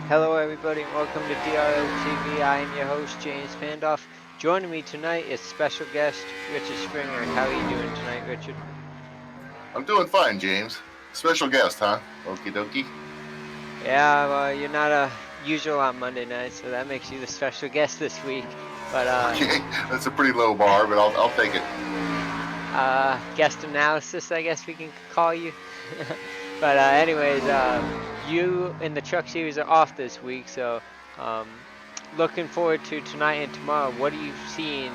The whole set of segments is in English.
Hello, everybody, and welcome to DRL TV. I am your host, James Pandoff. Joining me tonight is special guest Richard Springer. How are you doing tonight, Richard? I'm doing fine, James. Special guest, huh? Okie dokie. Yeah, well, you're not a usual on Monday night, so that makes you the special guest this week. But Okay, that's a pretty low bar, but I'll take it. guest analysis, I guess we can call you. But anyways, you and the Truck Series are off this week, so looking forward to tonight and tomorrow. What are you seeing?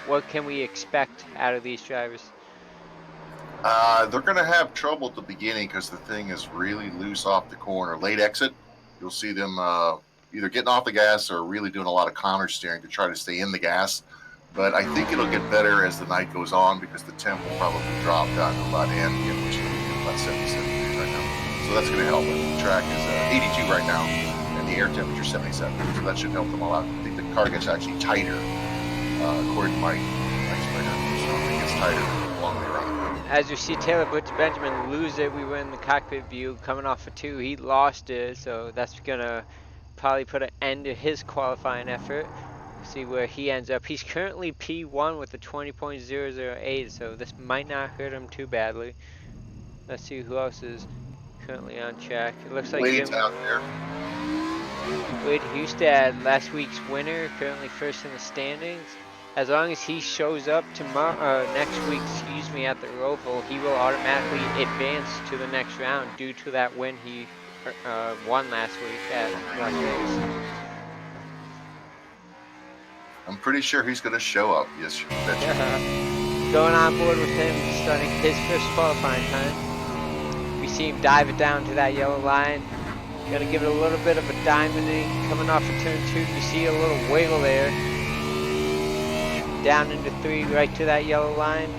What can we expect out of these drivers? They're going to have trouble at the beginning because the thing is really loose off the corner. Late exit, you'll see them either getting off the gas or really doing a lot of counter steering to try to stay in the gas. But I think it'll get better as the night goes on because the temp will probably drop down to about N, which is about 77 degrees right now. So that's going to help. The track is 82 right now, and the air temperature is 77. So that should help them a lot. I think the car gets actually tighter, according to Mike Springer. So it gets tighter along the run. As you see Taylor Butch Benjamin lose it, we were in the cockpit view coming off of 2. He lost it, so that's going to probably put an end to his qualifying effort. See where he ends up. He's currently P1 with a 20.008, so this might not hurt him too badly. Let's see who else is currently on track. It looks like Wade's out there. Wade Hustad, last week's winner, currently first in the standings. As long as he shows up next week, at the Roval, he will automatically advance to the next round due to that win he won last week at Las Vegas. I'm pretty sure he's going to show up. Yes, Going on board with him, starting his first qualifying time. We see him dive it down to that yellow line. Gonna give it a little bit of a diamonding coming off of turn 2. You see a little wiggle there. Down into 3, right to that yellow line.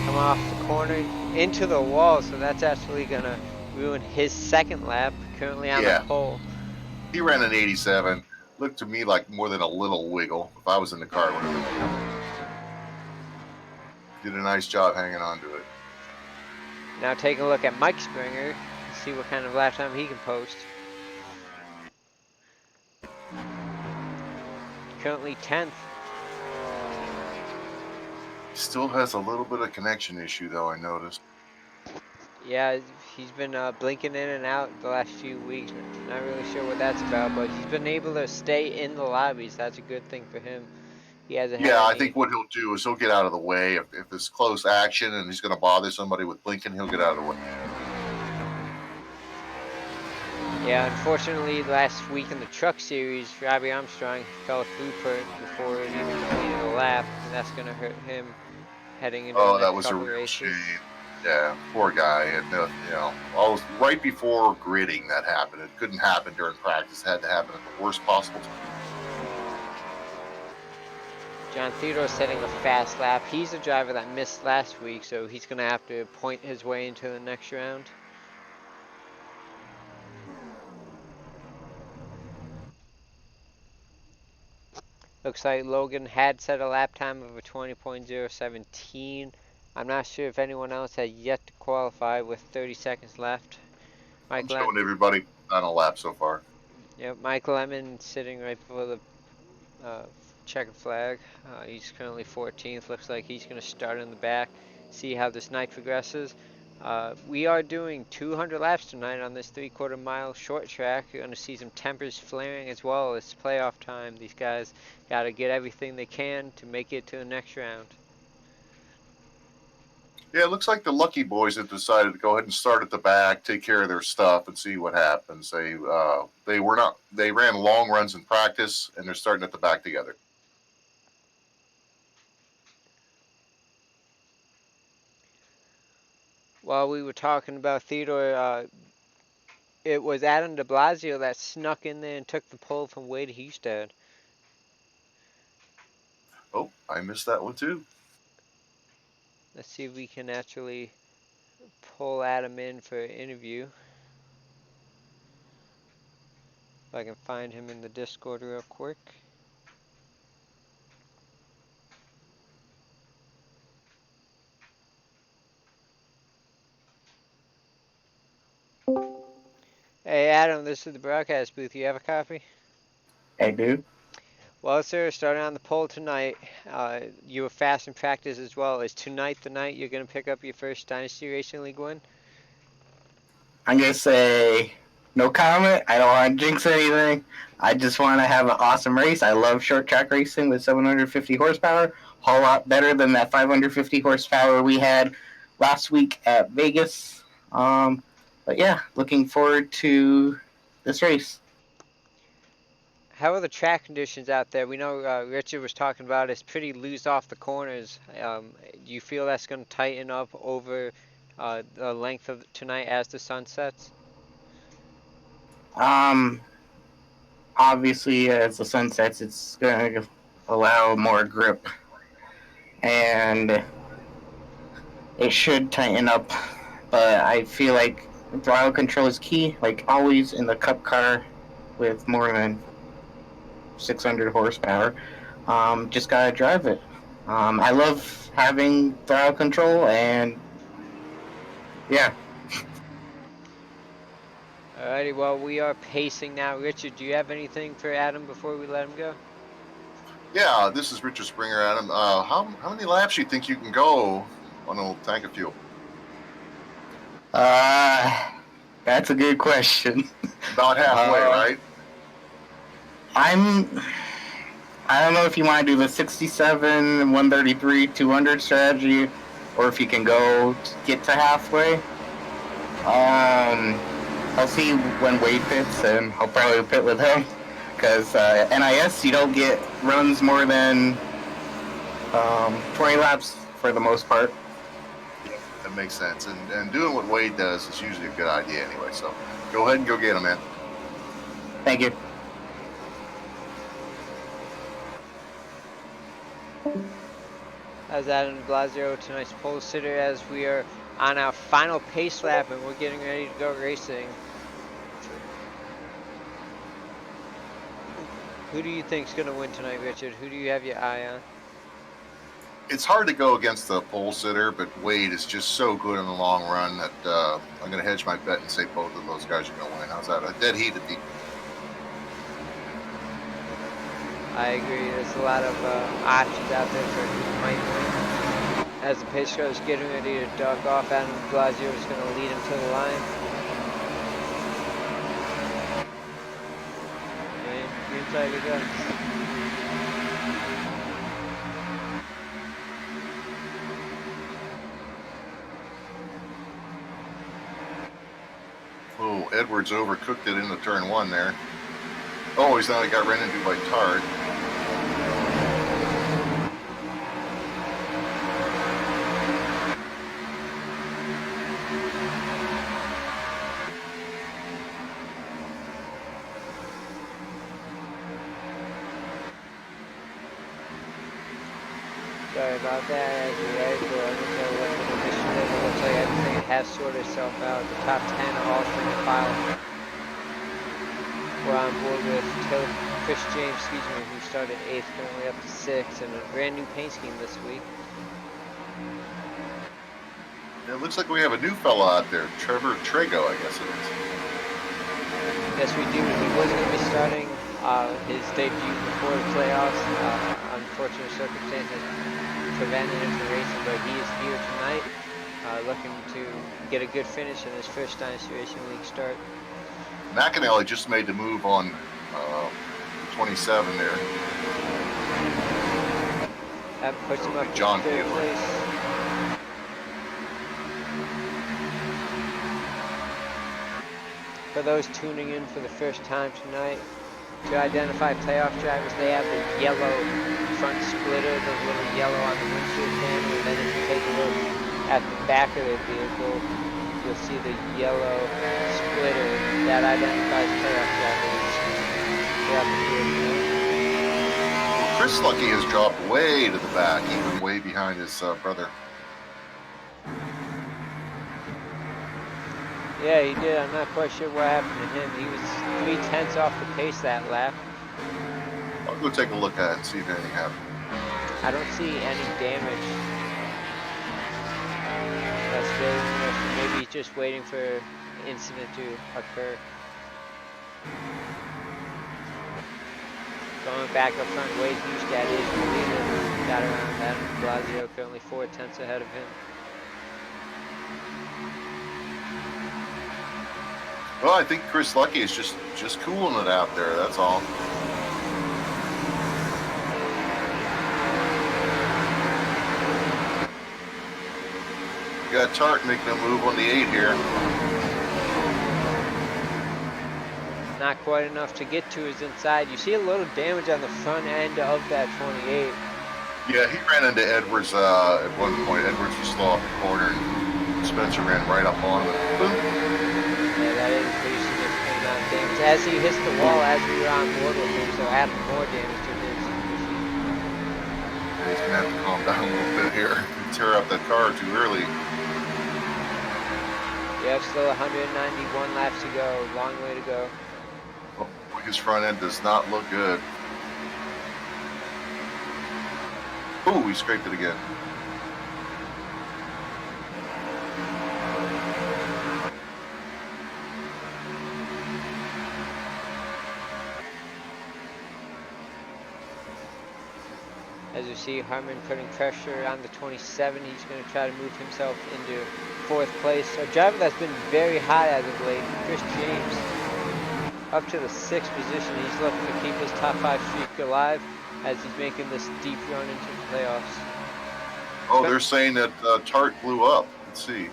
Come off the corner into the wall, so that's actually gonna ruin his second lap. Currently on the pole. He ran an 87. Looked to me like more than a little wiggle. If I was in the car, it would have been a wiggle. Did a nice job hanging on to it. Now take a look at Mike Springer. See what kind of lap time he can post. Currently 10th. Still has a little bit of connection issue, though, I noticed. Yeah, he's been blinking in and out the last few weeks. Not really sure what that's about, but he's been able to stay in the lobbies. That's a good thing for him. He hasn't had I think what he'll do is he'll get out of the way. If it's close action and he's going to bother somebody with blinking, he'll get out of the way. Yeah, unfortunately, last week in the Truck Series, Robbie Armstrong fell through before he even completed a lap, and that's going to hurt him heading into the next couple races. Shame. Yeah, poor guy. And almost right before gridding that happened. It couldn't happen during practice. It had to happen at the worst possible time. John Theodore's setting a fast lap. He's a driver that missed last week, so he's going to have to point his way into the next round. Looks like Logan had set a lap time of a 20.017. I'm not sure if anyone else had yet to qualify with 30 seconds left. I'm showing everybody on a lap so far. Yep, Mike Lemon sitting right before the checkered flag. He's currently 14th. Looks like he's going to start in the back, see how this night progresses. We are doing 200 laps tonight on this 3/4 mile short track. You're going to see some tempers flaring as well. It's playoff time. These guys got to get everything they can to make it to the next round. Yeah, it looks like the lucky boys have decided to go ahead and start at the back, take care of their stuff, and see what happens. They ran long runs in practice, and they're starting at the back together. While we were talking about Theodore, it was Adam de Blasio that snuck in there and took the pole from Wade Hustad. Oh, I missed that one too. Let's see if we can actually pull Adam in for an interview. If I can find him in the Discord real quick. Hey Adam, this is the broadcast booth. You have a copy? I do. Well, sir, starting on the pole tonight. You were fast in practice as well. Is tonight the night you're going to pick up your first Dynasty Racing League win? I'm going to say no comment. I don't want to jinx anything. I just want to have an awesome race. I love short track racing with 750 horsepower. A whole lot better than that 550 horsepower we had last week at Vegas. But yeah, looking forward to this race. How are the track conditions out there? We know Richard was talking about it's pretty loose off the corners. Do you feel that's going to tighten up over the length of tonight as the sun sets? Obviously, as the sun sets, it's going to allow more grip. And it should tighten up. But I feel like throttle control is key. Like always in the Cup car with more than 600 horsepower, just gotta drive it. I love having throttle control, and yeah. Alrighty, well, we are pacing now. Richard, do you have anything for Adam before we let him go? Yeah, this is Richard Springer, Adam. How many laps do you think you can go on a little tank of fuel? That's a good question. About halfway, right? I don't know if you want to do the 67, 133, 200 strategy, or if you can get to halfway. I'll see when Wade pits, and I'll probably pit with him. Because NIS, you don't get runs more than 20 laps for the most part. Yeah, that makes sense. And doing what Wade does is usually a good idea anyway. So go ahead and go get him, man. Thank you. As Adam Blasio, tonight's pole sitter, as we are on our final pace lap and we're getting ready to go racing. Who do you think's going to win tonight, Richard? Who do you have your eye on? It's hard to go against the pole sitter, but Wade is just so good in the long run that I'm going to hedge my bet and say both of those guys are going to win. How's that? A dead heat at the... I agree. There's a lot of options out there for who might win. As the pace car is getting ready to duck off, Adam Blasio is going to lead him to the line. And green flag it goes. Oh, Edwards overcooked it into turn one there. Oh, he's now he got ran into by Tard. Sorry about that, as you're right, but I don't know what the initiative. It looks like everything has sorted itself out. The top 10 are all single file. We're on board with Chris James, who started 8th, currently up to 6th, and a brand new paint scheme this week. It looks like we have a new fella out there, Trevor Trago, I guess it is. Yes, we do. He was going to be starting his debut before the playoffs. Unfortunate circumstances prevented him from racing, but he is here tonight, looking to get a good finish in his first Dynasty Racing League start. McAnally just made the move on 27 there. That puts him up to John 3rd Taylor. place. For those tuning in for the first time tonight, to identify playoff drivers, they have the yellow front splitter, the little yellow on the windshield panel, and then if you take a look at the back of their vehicle, you'll see the yellow splitter that identifies playoff drivers throughout the field. Chris Lucky has dropped way to the back, even way behind his brother. Yeah, he did. I'm not quite sure what happened to him. He was 3/10 off the pace that lap. I'll go take a look at it and see if anything happened. I don't see any damage. That's good. Maybe he's just waiting for an incident to occur. Going back up front, Wade Hustad is the leader. Got around Adam Blasio, currently 4/10 ahead of him. Well, I think Chris Lucky is just cooling it out there. That's all. Got Tart making a move on the 8 here. Not quite enough to get to his inside. You see a little damage on the front end of that 28. Yeah, he ran into Edwards at one point. Edwards was slow off the corner, and Spencer ran right up on him. Boom. Yeah, that is pretty significant amount of damage. As he hits the wall, as we were on board with him, so adding more damage to his machine. Yeah, he's gonna have to calm down a little bit here. Tear up that car too early. Yeah, still 191 laps to go. Long way to go. Oh, his front end does not look good. Oh, he scraped it again. As you see, Harmon putting pressure on the 27. He's going to try to move himself into 4th place. A driver that's been very hot as of late, Chris James, up to the 6th position. He's looking to keep his top 5 streak alive as he's making this deep run into the playoffs. Oh, they're saying that Tart blew up. Let's see.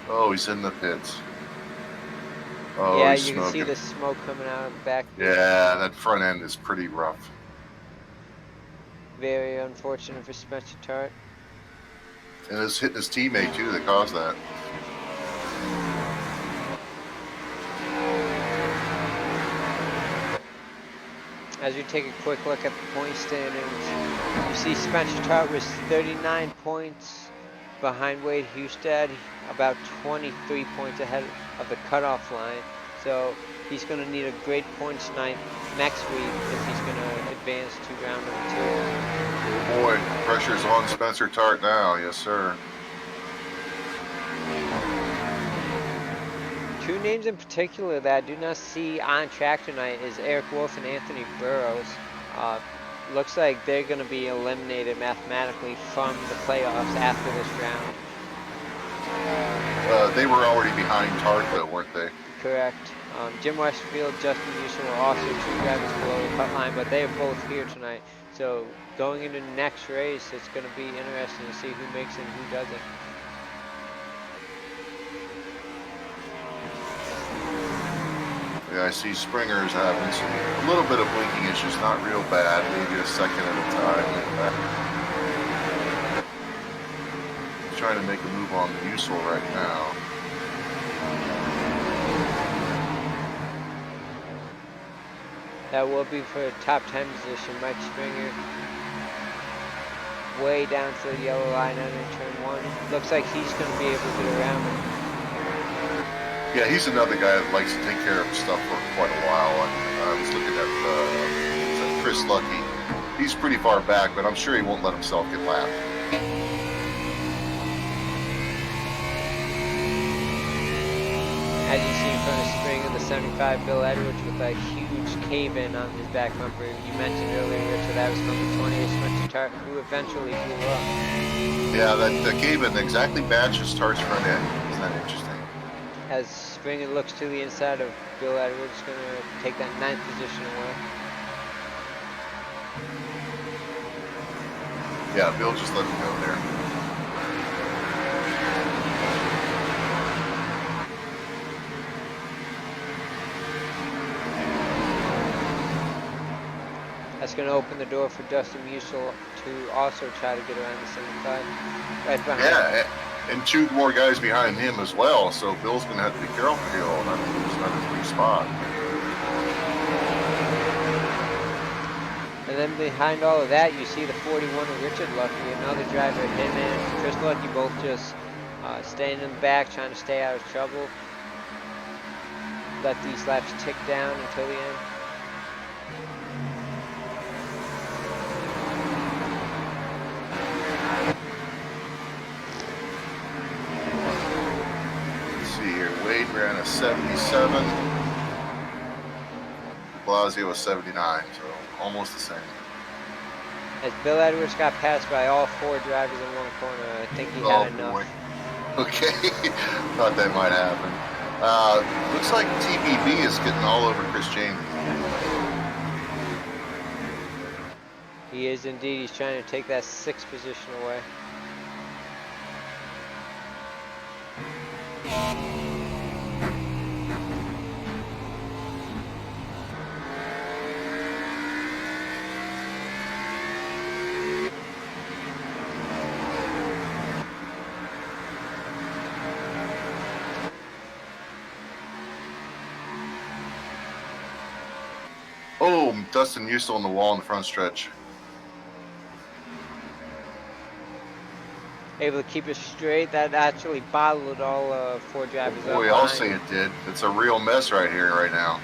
Oh, he's in the pits. Oh, yeah, he's you smoking. can see the smoke coming out of the back. Yeah, that front end is pretty rough. Very unfortunate for Spencer Tart. And it's hitting his teammate, too, that caused that. As we take a quick look at the point standings, you see Spencer Tart was 39 points behind Wade Hustad, about 23 points ahead of the cutoff line. So he's going to need a great points night next week if he's going to advance to round number 2. Oh boy, pressure's on Spencer Tart now. Yes, sir. 2 names in particular that I do not see on track tonight is Eric Wolf and Anthony Burrows. Looks like they're going to be eliminated mathematically from the playoffs after this round. They were already behind Tart, though, weren't they? Correct. Jim Westerfield, Justin Houston were also 2 drivers below the cut line, but they are both here tonight. So going into the next race, it's going to be interesting to see who makes it and who doesn't. Yeah, I see Springer's having a little bit of blinking issues, not real bad, maybe a second at a time. He's trying to make a move on the Usul right now. That will be for a top 10 position. Mike Springer way down to the yellow line under turn 1. Looks like he's going to be able to get around him. Yeah, he's another guy that likes to take care of stuff for quite a while. I was looking at Chris Lucky. He's pretty far back, but I'm sure he won't let himself get lapped. As you see in front of Springer, the 75 Bill Edwards with a huge cave-in on his back bumper. You mentioned earlier, Richard, that was from the 28 Spencer Tart, who eventually blew up. Yeah, that cave-in exactly matches Tart's front end. Isn't that interesting? As Springer looks to the inside of Bill Edwards, going to take that 9th position away. Yeah, Bill just let him go there. That's going to open the door for Dustin Musil to also try to get around the 75. Right behind him. Yeah, and 2 more guys behind him as well, so Bill's going to have to be careful here on that free spot. And then behind all of that, you see the 41 of Richard Lucky, another driver. Him and Chris Lucky both just staying in the back, trying to stay out of trouble. Let these laps tick down until the end. Wade ran a 77. Blasio a 79, so almost the same. As Bill Edwards got passed by all 4 drivers in one corner, I think he had enough. Boy. Okay, thought that might happen. Looks like TBB is getting all over Chris James. He is indeed. He's trying to take that 6th position away. Oh, Dustin Usel on the wall in the front stretch. Able to keep it straight. That actually bottled all 4 drivers up. Boy, I'll say it did. It's a real mess right here, right now.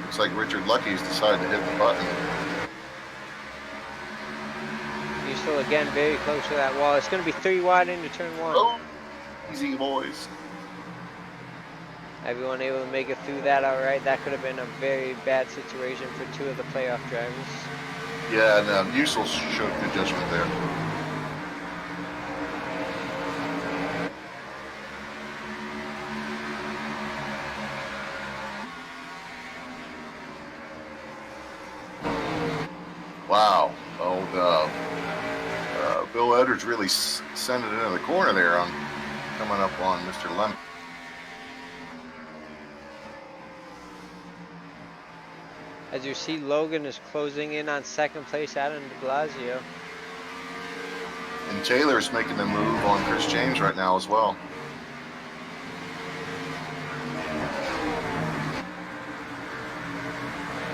Looks like Richard Lucky's decided to hit the button. Usel again very close to that wall. It's going to be 3 wide into turn 1. Oh, easy, boys. Everyone able to make it through that all right. That could have been a very bad situation for 2 of the playoff drivers. Yeah, and Usel showed good judgment there. Wow. Oh, Bill Edwards really sent it into the corner there on coming up on Mr. Lemon. As you see, Logan is closing in on 2nd place out in de Blasio. And Taylor's making the move on Chris James right now as well.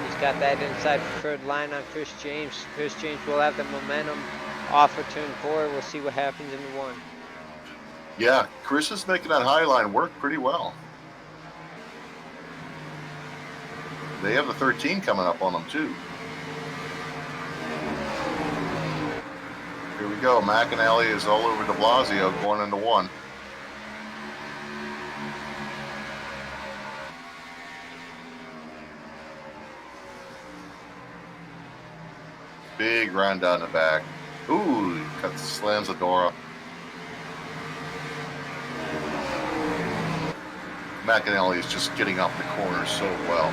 He's got that inside preferred line on Chris James. Chris James will have the momentum off of turn 4. We'll see what happens in the 1. Yeah, Chris is making that high line work pretty well. They have the 13 coming up on them too. Here we go. McAnally is all over de Blasio going into 1. Big run down the back. Ooh, slams the door up. McAnally is just getting off the corner so well.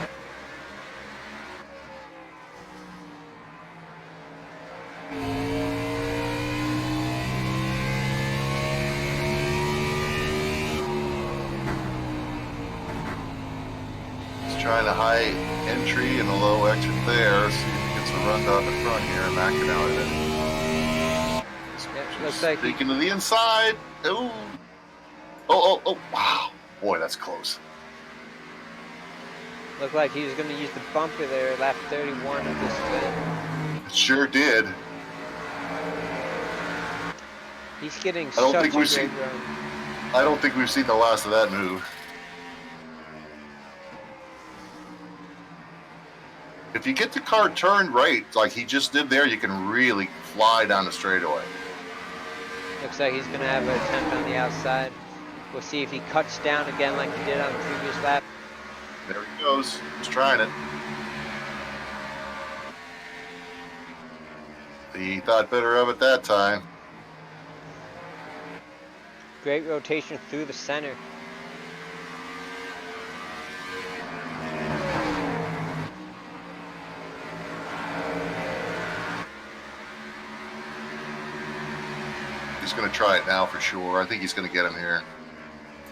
Trying a high entry and a low exit there. See if he gets a run down the front here. McAnally then. Yep, looks like speaking to the inside. Ooh. Oh. Wow. Boy, that's close. Looked like he was going to use the bumper there at lap 31 of this event. It sure did. He's getting such a great run. I don't think we've seen the last of that move. If you get the car turned right, like he just did there, you can really fly down the straightaway. Looks like he's going to have an attempt on the outside. We'll see if he cuts down again like he did on the previous lap. There he goes. He's trying it. He thought better of it that time. Great rotation through the center. He's going to try it now for sure. I think he's going to get him here.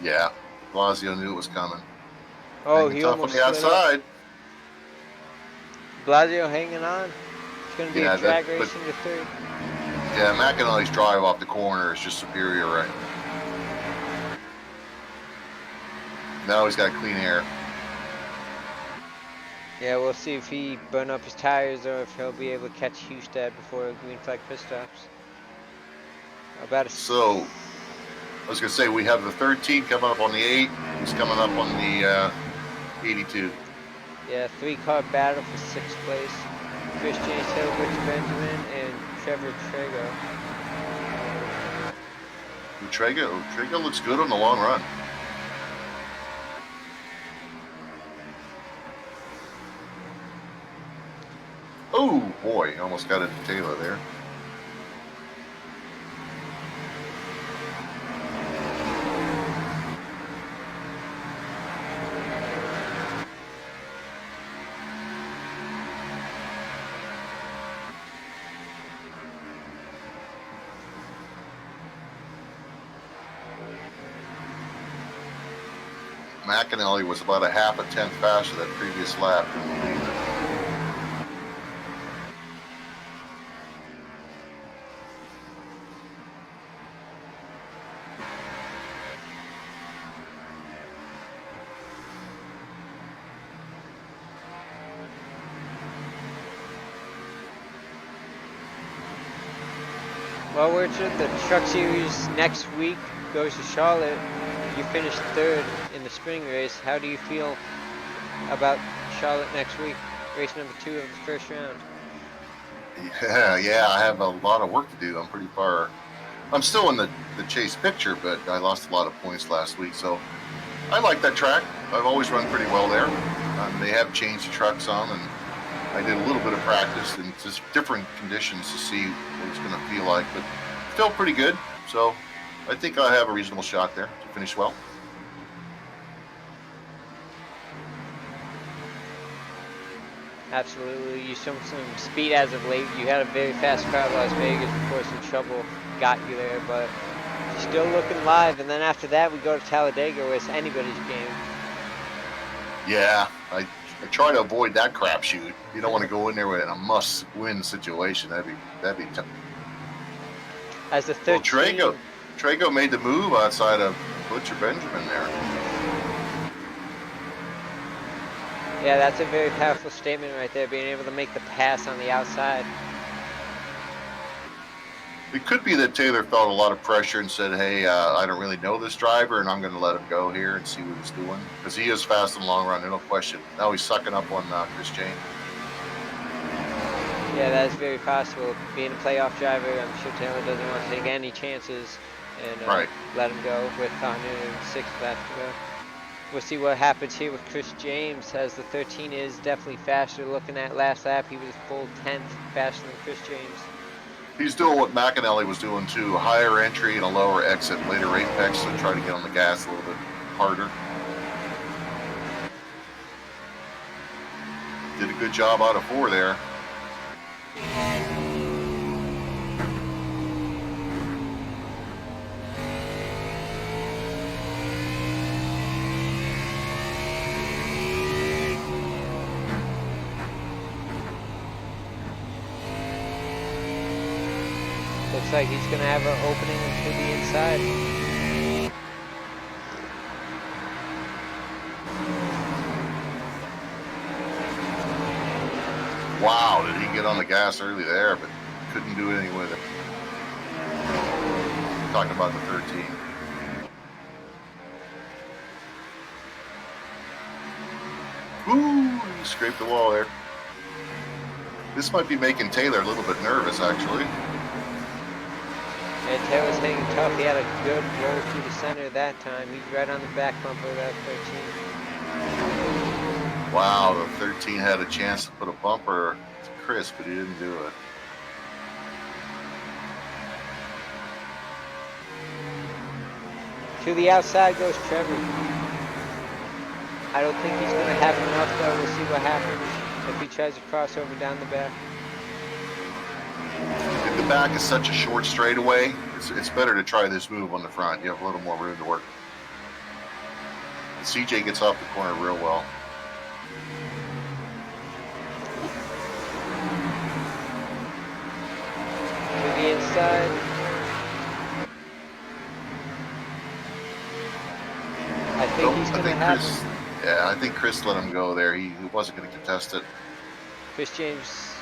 Yeah, Blasio knew it was coming. Oh, he almost on the outside. Blasio hanging on. It's going to be a drag race into 3rd. Yeah, McAnally's drive off the corner is just superior, right? Now he's got clean air. Yeah, we'll see if he burn up his tires or if he'll be able to catch Hustad before green flag pit stops. So, I was going to say, we have the 13 coming up on the 8. He's coming up on the 82. Yeah, 3-car battle for 6th place. Chris James, Rich Benjamin, and Trevor Trago. Trega looks good on the long run. Oh boy, almost got it to Taylor there. McAnally was about a half a tenth faster that previous lap. Well, Richard, the Truck Series next week goes to Charlotte. You finished third in the spring race. How do you feel about Charlotte next week, race number 2 of the first round? Yeah, I have a lot of work to do. I'm pretty far. I'm still in the chase picture, but I lost a lot of points last week, so I like that track. I've always run pretty well there. They have changed the truck some, and I did a little bit of practice and just different conditions to see what it's going to feel like, but still pretty good. So I think I have a reasonable shot there to finish well. Absolutely. You showed some speed as of late. You had a very fast crowd Las Vegas. Of course, the trouble got you there, but you're still looking live. And then after that, we go to Talladega, where it's anybody's game. Yeah, I try to avoid that crapshoot. You don't want to go in there with a must-win situation. That'd be tough. As the 13. Well, Trago made the move outside of Butcher Benjamin there. Yeah, that's a very powerful statement right there, being able to make the pass on the outside. It could be that Taylor felt a lot of pressure and said, hey, I don't really know this driver, and I'm going to let him go here and see what he's doing. Because he is fast in the long run, no question. Now he's sucking up on Chris James. Yeah, that is very possible. Being a playoff driver, I'm sure Taylor doesn't want to take any chances and let him go with 106 left to go. We'll see what happens here with Chris James, as the 13 is definitely faster. Looking at last lap, he was full 10th faster than Chris James. He's doing what McAnally was doing too, a higher entry and a lower exit, later apex, to try to get on the gas a little bit harder. Did a good job out of 4 there. Looks like he's going to have an opening to the inside. Wow, did he get on the gas early there, but couldn't do anything with it. Talking about the 13. Ooh, he scraped the wall there. This might be making Taylor a little bit nervous, actually. And Taylor's hanging tough. He had a good roll through the center that time. He's right on the back bumper of that 13. Wow, the 13 had a chance to put a bumper to Chris, but he didn't do it. To the outside goes Trevor. I don't think he's going to have enough, though. We'll see what happens if he tries to cross over down the back. If the back is such a short straightaway, it's better to try this move on the front. You have a little more room to work. And CJ gets off the corner real well. To the inside. I think he's going to have him. Yeah, I think Chris let him go there. He wasn't going to contest it. Chris James.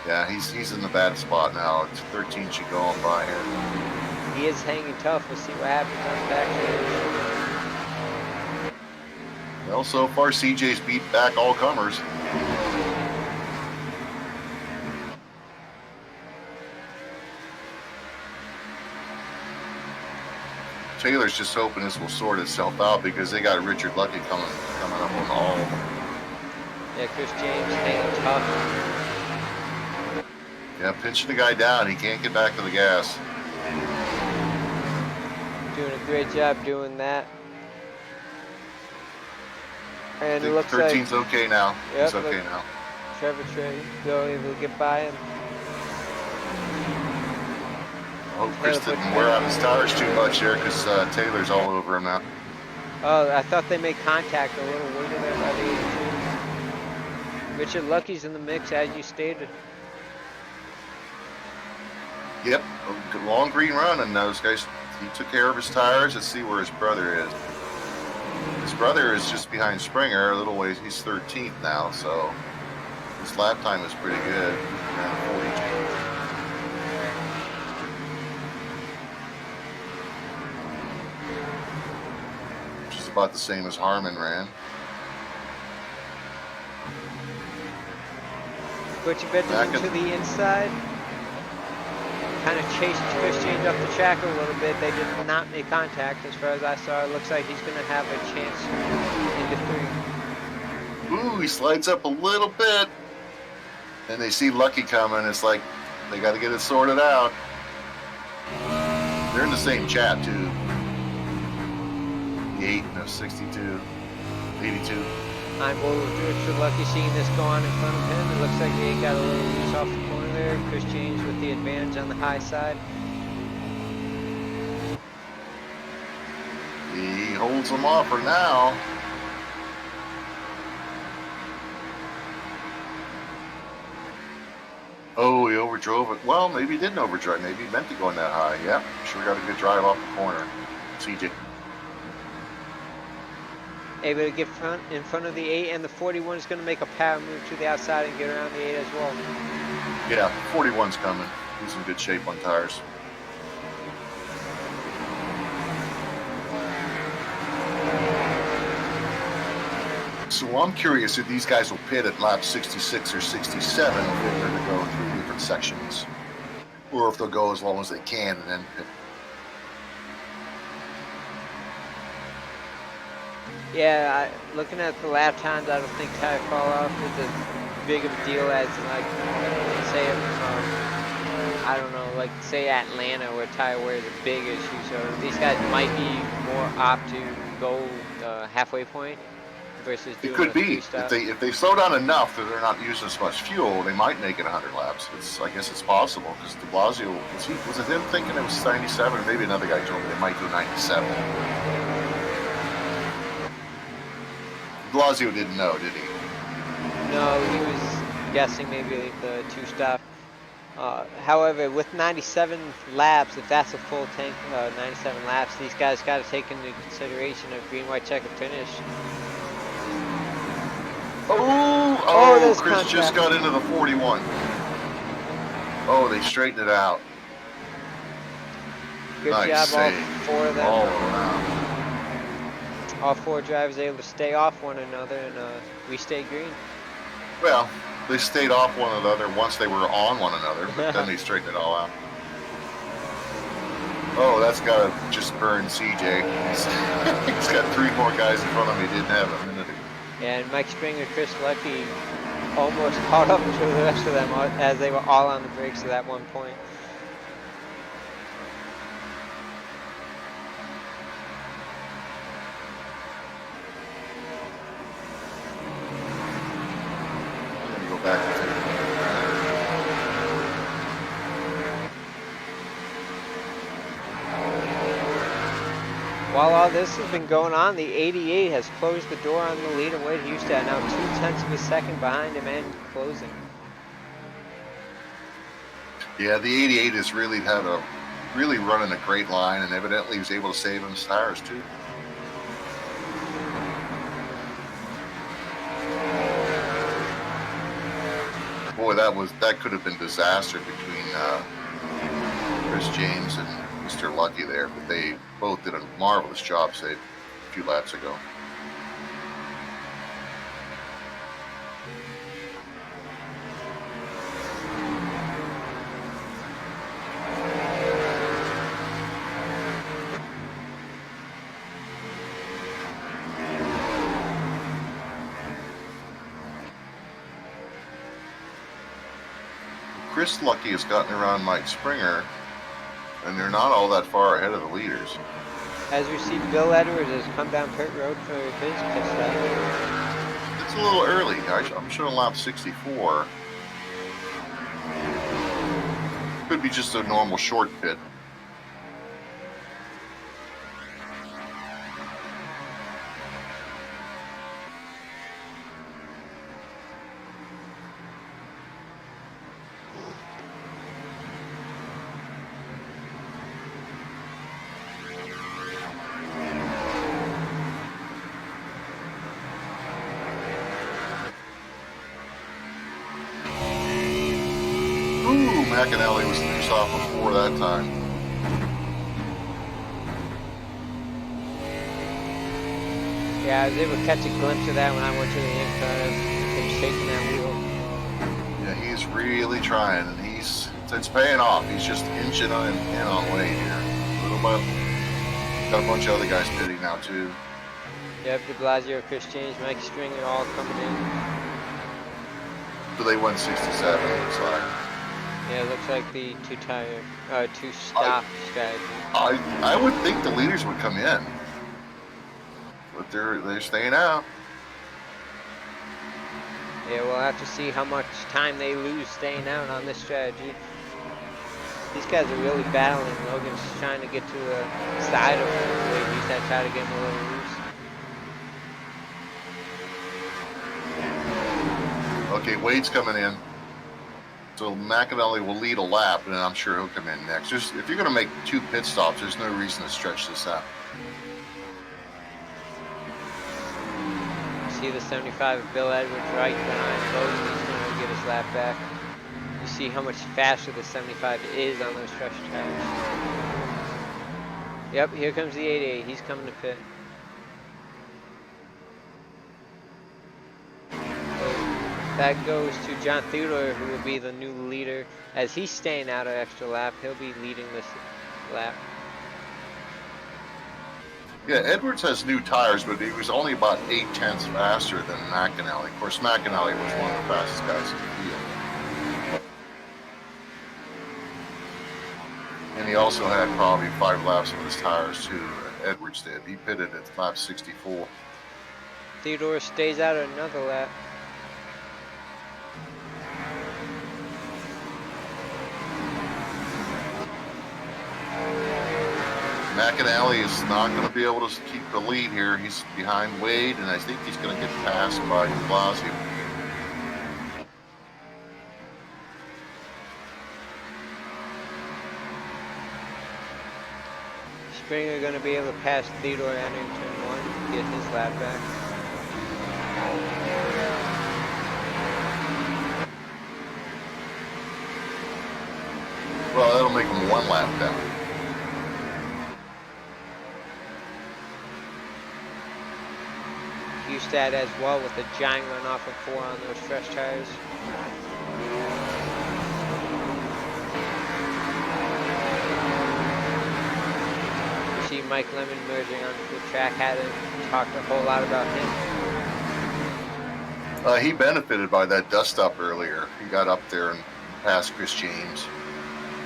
Yeah, he's in the bad spot now. It's 13 should go on by here. He is hanging tough. We'll see what happens on the back. Well, so far CJ's beat back all comers. Taylor's just hoping this will sort itself out because they got Richard Lucky coming up on all. Yeah, Chris James hanging tough. Yeah, pinching the guy down. He can't get back to the gas. Doing a great job doing that. And it looks 13's like okay now. Yep, He's okay now. Trevor Trey still able to get by him. I hope Chris didn't wear out his tires too much there because Taylor's all over him now. Oh, I thought they made contact a little later there by the 82. Richard Lucky's in the mix, as you stated. Yep, a long green run, and those guys, he took care of his tires. Let's see where his brother is. His brother is just behind Springer, a little ways. He's 13th now, so his lap time is pretty good. Around 42. Which is about the same as Harmon ran. Butcher Benjamin to the inside. Kind of chased Chris James up the track a little bit. They did not make contact as far as I saw. It looks like he's going to have a chance into 3. Ooh, he slides up a little bit. And they see Lucky coming. It's like they got to get it sorted out. They're in the same chat, too. The 8 and the 62. 82. I'm bold with Richard Lucky seeing this go on in front of him. It looks like he got a little loose off the corner there. Chris James with the advantage on the high side. He holds them off for now. Oh, he overdrove it. Well, maybe he didn't overdrive. Maybe he meant to go in that high. Yep, sure got a good drive off the corner. CJ. Able to get in front of the 8, and the 41 is going to make a power move to the outside and get around the 8 as well. Yeah, 41's coming. He's in good shape on tires. So I'm curious if these guys will pit at lap 66 or 67 if they're going to go through different sections, or if they'll go as long as they can and then pit. Yeah, looking at the lap times, I don't think tire fall off is as big of a deal as, like, say, I don't know, like, say Atlanta where tire wear is a big issue. So these guys might be more apt to go halfway point versus doing It could be. stop. If they slow down enough that they're not using as much fuel, they might make it 100 laps. I guess it's possible because De Blasio, was it him thinking it was 97? Or maybe another guy told me they might do 97. Blasio didn't know, did he? No, he was guessing maybe the 2-stop. However, with 97 laps, if that's a full tank, 97 laps, these guys got to take into consideration a green, white, checkered finish. Oh, Chris contact. just got into the 41. Oh, they straightened it out. Good Nice job, all save. 4 of them. All around. All 4 drivers able to stay off one another, and we stayed green. Well, they stayed off one another once they were on one another, but then they straightened it all out. Oh, that's got to just burn CJ. He's got 3 more guys in front of him he didn't have a minute ago. And Mike Springer, Chris Lucky almost caught up to the rest of them as they were all on the brakes at that one point. Go back to While all this has been going on, the 88 has closed the door on the lead, and Wade Houston now 0.2 of a second behind him and closing. Yeah, the 88 has really running a great line, and evidently he was able to save him his tires too. Boy, that could have been disaster between Chris James and Mr. Lucky there, but they both did a marvelous job, say, a few laps ago. Chris Lucky has gotten around Mike Springer, and they're not all that far ahead of the leaders. As we see, Bill Edwards has come down pit road for his pit stop. It's a little early. I'm showing lap 64. Could be just a normal short pit. McAnally was loose off before that time. Yeah, I was able to catch a glimpse of that when I went to the inside of him shaking that wheel. Yeah, he's really trying, and it's paying off. He's just inching in on Wade here. Little by got a bunch of other guys pitting now too. Yep, De Blasio, Chris James, Mike Stringer all coming in. So they went 67, looks like. Yeah, it looks like the two-stop strategy. I would think the leaders would come in, but they're staying out. Yeah, we'll have to see how much time they lose staying out on this strategy. These guys are really battling. Logan's trying to get to the side of him. He's to try to get him a little loose. Okay, Wade's coming in. So McAnally will lead a lap, and I'm sure he'll come in next. If you're going to make 2 pit stops, there's no reason to stretch this out. See the 75 of Bill Edwards right behind Logan. He's going to get his lap back. You see how much faster the 75 is on those stretch tires. Yep, here comes the 88. He's coming to pit. That goes to John Theodore, who will be the new leader. As he's staying out an extra lap, he'll be leading this lap. Yeah, Edwards has new tires, but he was only about 8/10 faster than McAnally. Of course, McAnally was one of the fastest guys in the field. And he also had probably 5 laps on his tires, too. Edwards did. He pitted at lap 64. Theodore stays out another lap. McAnally is not going to be able to keep the lead here. He's behind Wade, and I think he's going to get passed by De Blasio. Springer going to be able to pass Theodore entering turn 1, get his lap back. Well, that'll make him 1 lap down. Hustad as well with a giant runoff of 4 on those stretch tires. You see Mike Lemon merging onto the track. Hadn't talked a whole lot about him. He benefited by that dust up earlier. He got up there and passed Chris James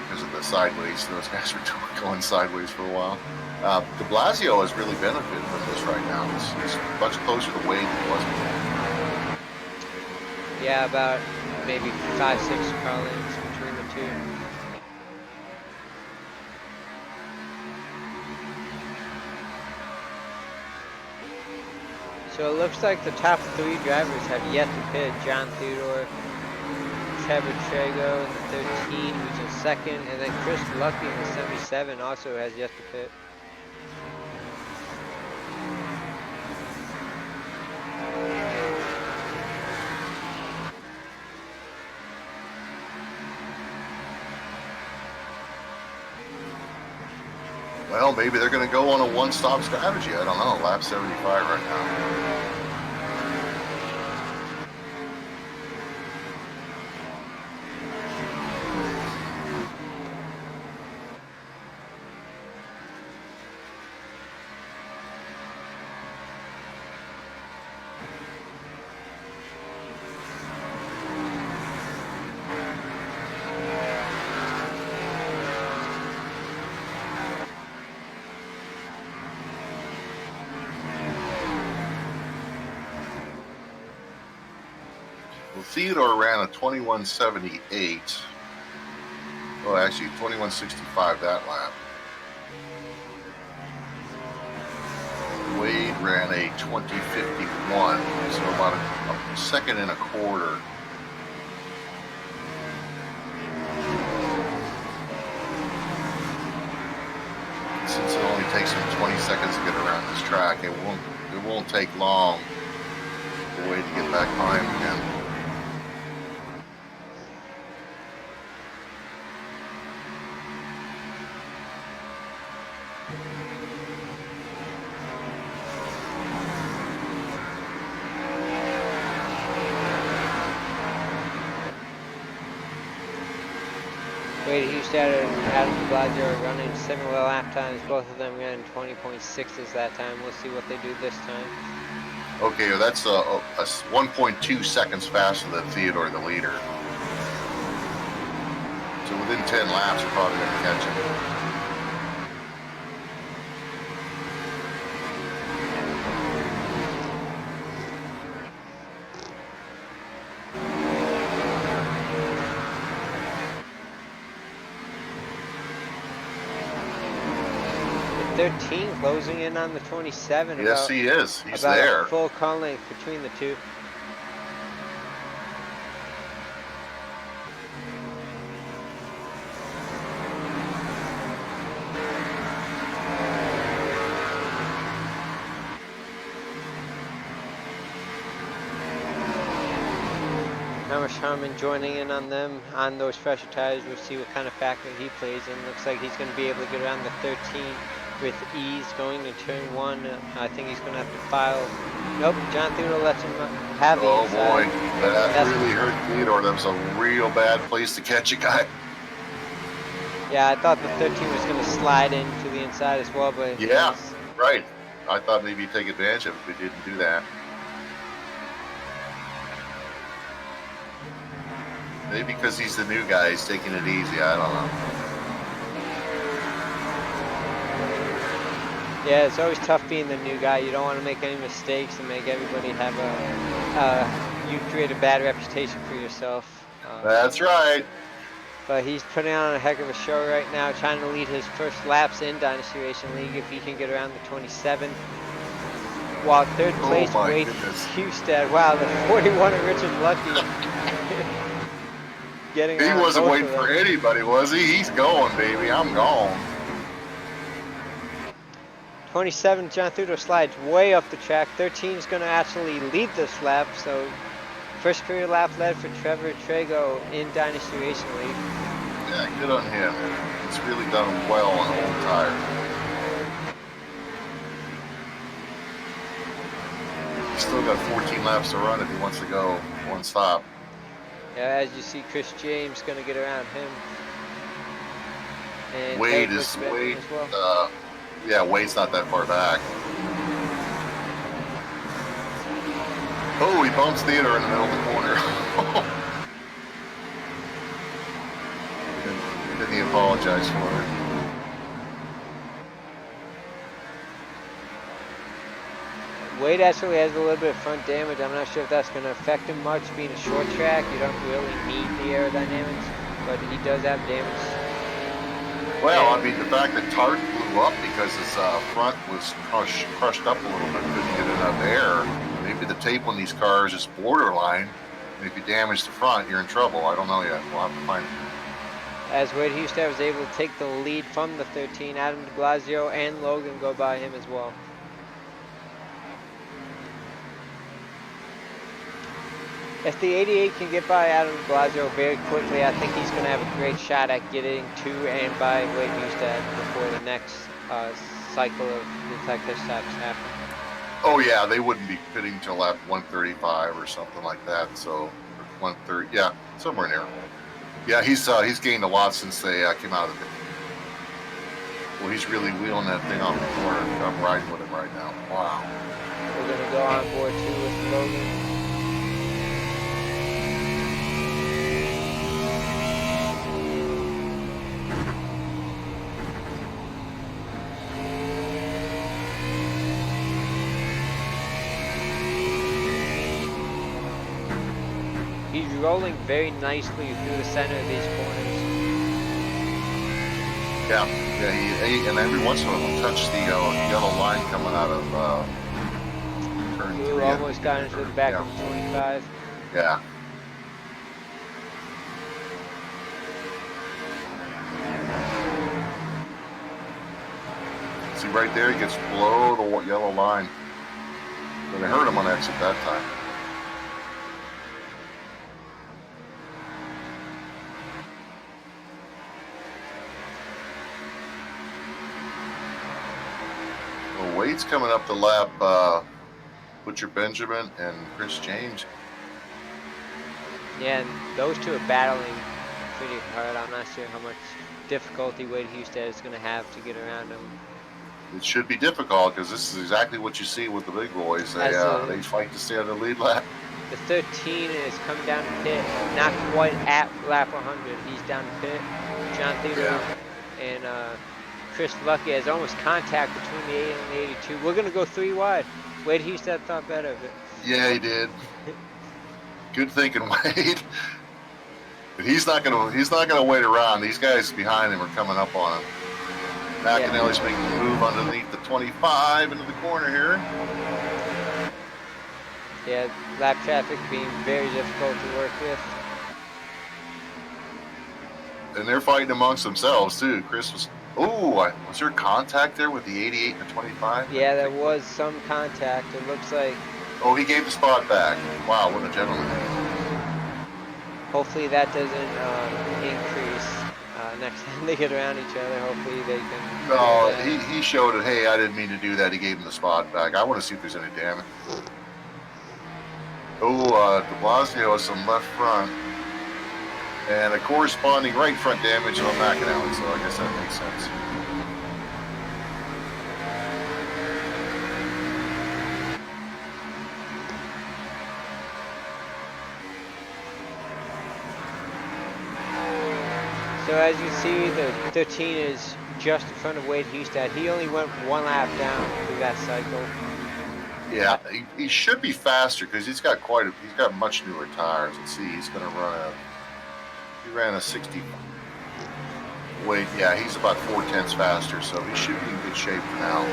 because of the sideways. Those guys were going sideways for a while. De Blasio has really benefited from this right now. He's much closer to Wade than he was before. Yeah, about maybe 5-6 car lengths between the two. So it looks like the top 3 drivers have yet to pit. John Theodore, Trevor Trago in the 13, who's in 2nd, and then Chris Lucky in the 77 also has yet to pit. Well, maybe they're going to go on a 1-stop strategy. I don't know. Lap 75 right now. Theodore ran a 21:78. Oh, actually, 21:65 that lap. Wade ran a 20:51, so about a second and a quarter. Since it only takes him 20 seconds to get around this track, it won't take long for Wade to get back behind again. Wade Hustad and Adam de Blasio are running similar lap times. Both of them ran 20.6s that time. We'll see what they do this time. Okay, well, that's 1.2 seconds faster than Theodore, the leader. So within 10 laps, you're probably going to catch him. The 13 closing in on the 27. Yes, he is. He's about there. A full car length between the two. Amish Harmon joining in on them on those fresher tires. We'll see what kind of factor he plays in. Looks like he's going to be able to get around the 13 with ease going to turn 1. I think he's going to have to file. Nope, John Theodore lets him have the inside. Oh boy, that really hurt Theodore. That was a real bad place to catch a guy. Yeah, I thought the 13 was going to slide into the inside as well, but yeah, right. I thought maybe he'd take advantage of it, but he didn't do that. Maybe because he's the new guy, he's taking it easy. I don't know. Yeah, it's always tough being the new guy. You don't want to make any mistakes and make everybody have you create a bad reputation for yourself. That's right. But he's putting on a heck of a show right now, trying to lead his first laps in Dynasty Racing League if he can get around the 27. While third place, Wade Hustad. Wow, the 41 of Richard Lucky. He wasn't waiting for anybody, was he? He's going, baby. I'm gone. 27, John Theodore slides way up the track. 13 is going to actually lead this lap. So first career lap led for Trevor Trago in Dynasty Racing League. Yeah, good on him. He's really done well on old tire. He's still got 14 laps to run if he wants to go one stop. Yeah, as you see, Chris James going to get around him. And Wade is Wade. Well. Yeah, Wade's not that far back. Oh, he bumps Theodore in the middle of the corner. Didn't he apologize for it? Wade actually has a little bit of front damage. I'm not sure if that's going to affect him much. Being a short track, you don't really need the aerodynamics, but he does have damage. Well, I mean, the fact that Tart blew up because his front was crushed up a little bit, couldn't get enough air. Maybe the tape on these cars is borderline. And if you damage the front, you're in trouble. I don't know yet. We'll have to find it. As Wade Hustad was able to take the lead from the 13, Adam de Blasio and Logan go by him as well. If the 88 can get by Adam de Blasio very quickly, I think he's going to have a great shot at getting to and by Wade Hustad before the next cycle of the tech test stops happen. Oh yeah, they wouldn't be pitting till lap 135 or something like that. So 130, yeah, somewhere near. Yeah, he's gained a lot since they came out of the. Well, he's really wheeling that thing off the corner. I'm riding with him right now. Wow. We're going to go on board too with Logan. He's rolling very nicely through the center of these corners. Yeah, and every once in a while he'll touch the yellow line coming out of turn 3. Almost got into the back of 25. Yeah. See right there, he gets below the yellow line. But they hurt him on exit that time. Well, Wade's coming up the lap. Butcher Benjamin and Chris James. Yeah, and those two are battling pretty hard. I'm not sure how much difficulty Wade Hustad is going to have to get around him. It should be difficult because this is exactly what you see with the big boys. They fight to stay on the lead lap. The 13 is coming down to pit, not quite at lap 100. He's down to pit. John Theodore and Chris Lucky has almost contact between the 8 and the 82. We're going to go 3 wide. Wade Hustad thought better of it. Yeah, he did. Good thinking, Wade. But he's not gonna wait around. These guys behind him are coming up on him. McAnally's making a move underneath the 25 into the corner here. Yeah, lap traffic being very difficult to work with. And they're fighting amongst themselves too. Chris was, was there contact there with the 88 and the 25? Yeah, there was some contact. It looks like. Oh, he gave the spot back. Wow, what a gentleman. Hopefully that doesn't increase next time they get around each other. Hopefully they can. No, he showed it. Hey, I didn't mean to do that. He gave him the spot back. I want to see if there's any damage. De Blasio has some left front. And a corresponding right front damage on McAnally, so I guess that makes sense. So as you see, the 13 is just in front of Wade Hustad. He only went 1 lap down through that cycle. Yeah, he should be faster because he's got much newer tires. Let's see, he's going to he ran a 60. Wait, yeah, he's about 4/10 faster, so he should be in good shape now.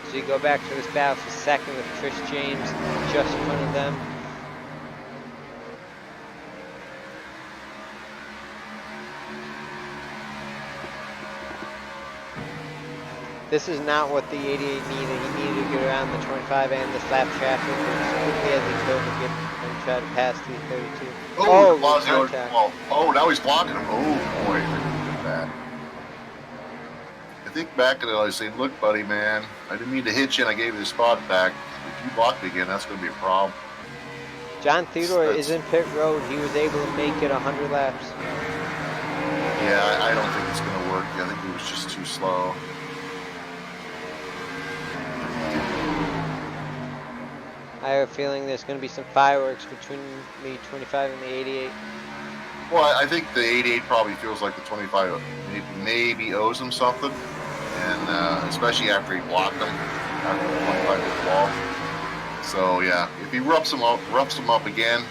So you go back to this battle for second with Chris James just in front of them. This is not what the 88 needed. He needed to get around the 25 and the lap traffic as quickly as he could and try to pass the 32. Now he's blocking him. Oh boy, look at that. I think McAnally is saying, "Look, buddy, man, I didn't mean to hit you, and I gave you the spot back. If you block me again, that's going to be a problem." John Theodore is in pit road. He was able to make it 100 laps. Yeah, I don't think it's going to work. I think he was just too slow. I have a feeling there's going to be some fireworks between the 25 and the 88. Well, I think the 88 probably feels like the 25 maybe owes him something, and especially after he blocked him after the 25 hit the wall. So yeah, if he roughs him up again,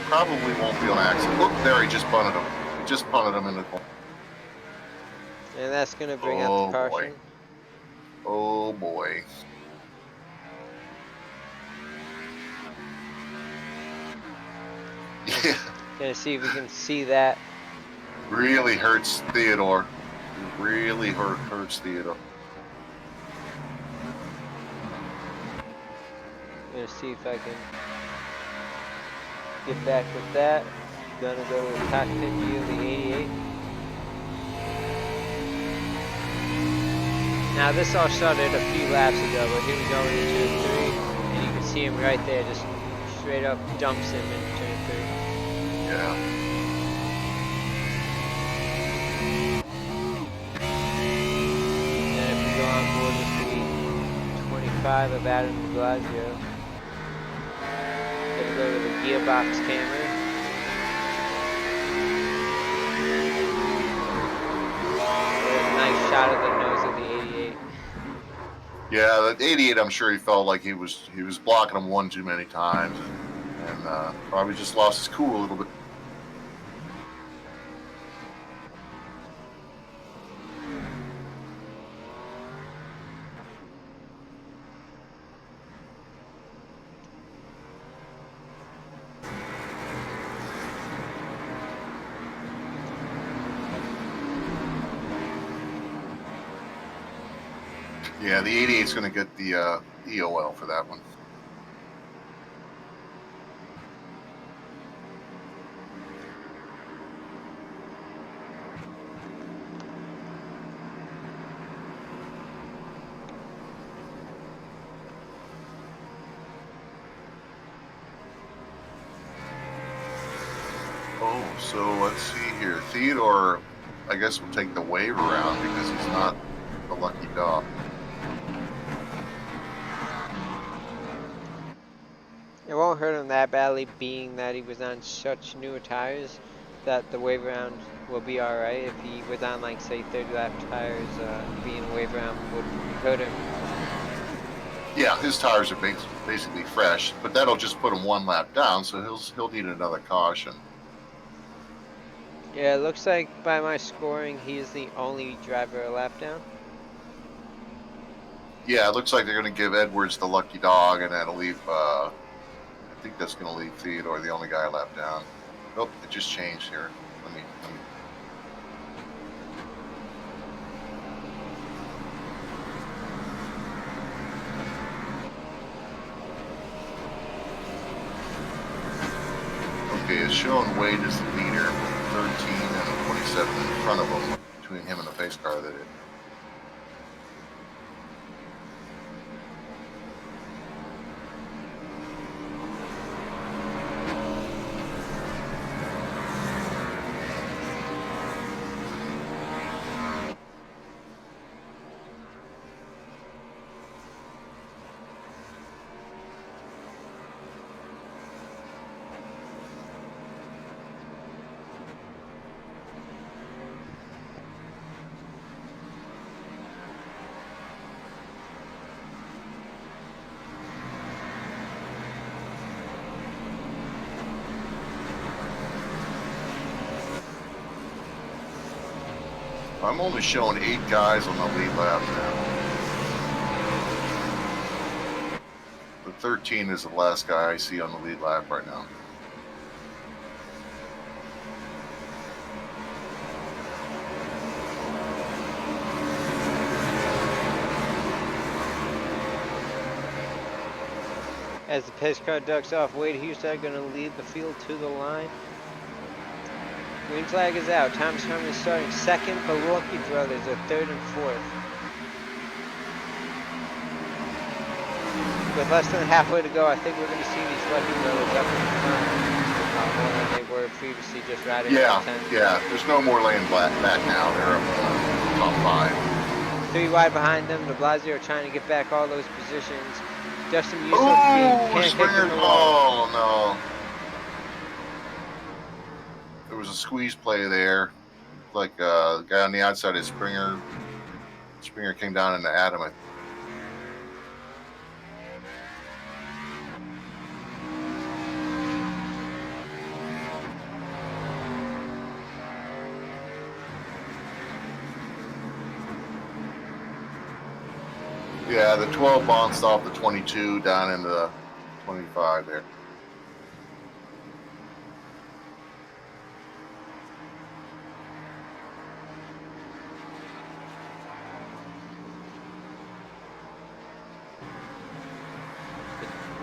probably won't be an accident. Look there, he just punted him. He just punted him in the corner. And that's going to bring up the caution. Oh boy. Yeah. Gonna see if we can see that. Really hurts Theodore. Really hurts Theodore. Gonna see if I can get back with that. Gonna go to the cockpit view of the 88. Now this all started a few laps ago, but here we go into turn 3, and you can see him right there, just straight up dumps him in turn 3. Yeah. And if we go on board with the 25 of Adam de Blasio, gonna go to the gearbox camera. Get a nice shot of the nose of the 88. Yeah, that 88, I'm sure he felt like he was blocking him one too many times, and probably just lost his cool a little bit. Yeah, the 88's going to get the EOL for that one. Oh, so let's see here. Theodore, I guess, will take the wave around because he's not the lucky dog. It won't hurt him that badly, being that he was on such newer tires that the wave around will be alright. If he was on, like, say, 30 lap tires, being wave around would hurt him. Yeah, his tires are basically fresh, but that'll just put him one lap down, so he'll need another caution. Yeah, it looks like by my scoring, he is the only driver a lap down. Yeah, it looks like they're going to give Edwards the lucky dog, and that'll leave. I think that's going to leave Theodore the only guy a lap down. Oh, it just changed here. Let me. Okay, it's showing Wade as the leader, 13 and 27 in front of him, between him and the pace car that is. I'm only showing 8 guys on the lead lap now. The 13 is the last guy I see on the lead lap right now. As the pace car ducks off, Wade Hughes going to lead the field to the line. Green flag is out. Thomas Herman is starting second. The Lucky Brothers are third and fourth. With less than halfway to go, I think we're going to see these Lucky Brothers up in front more than they were previously, just riding Yeah, 10. yeah. There's no more laying back now. They're up top 5. 3 wide behind them. De Blasio are trying to get back all those positions. Justin Yusuf being Oh, pancaked in the wall. oh no. There was a squeeze play there. Like the guy on the outside is Springer. Springer came down into Adam. Yeah, the 12 bounced off the 22 down into the 25 there.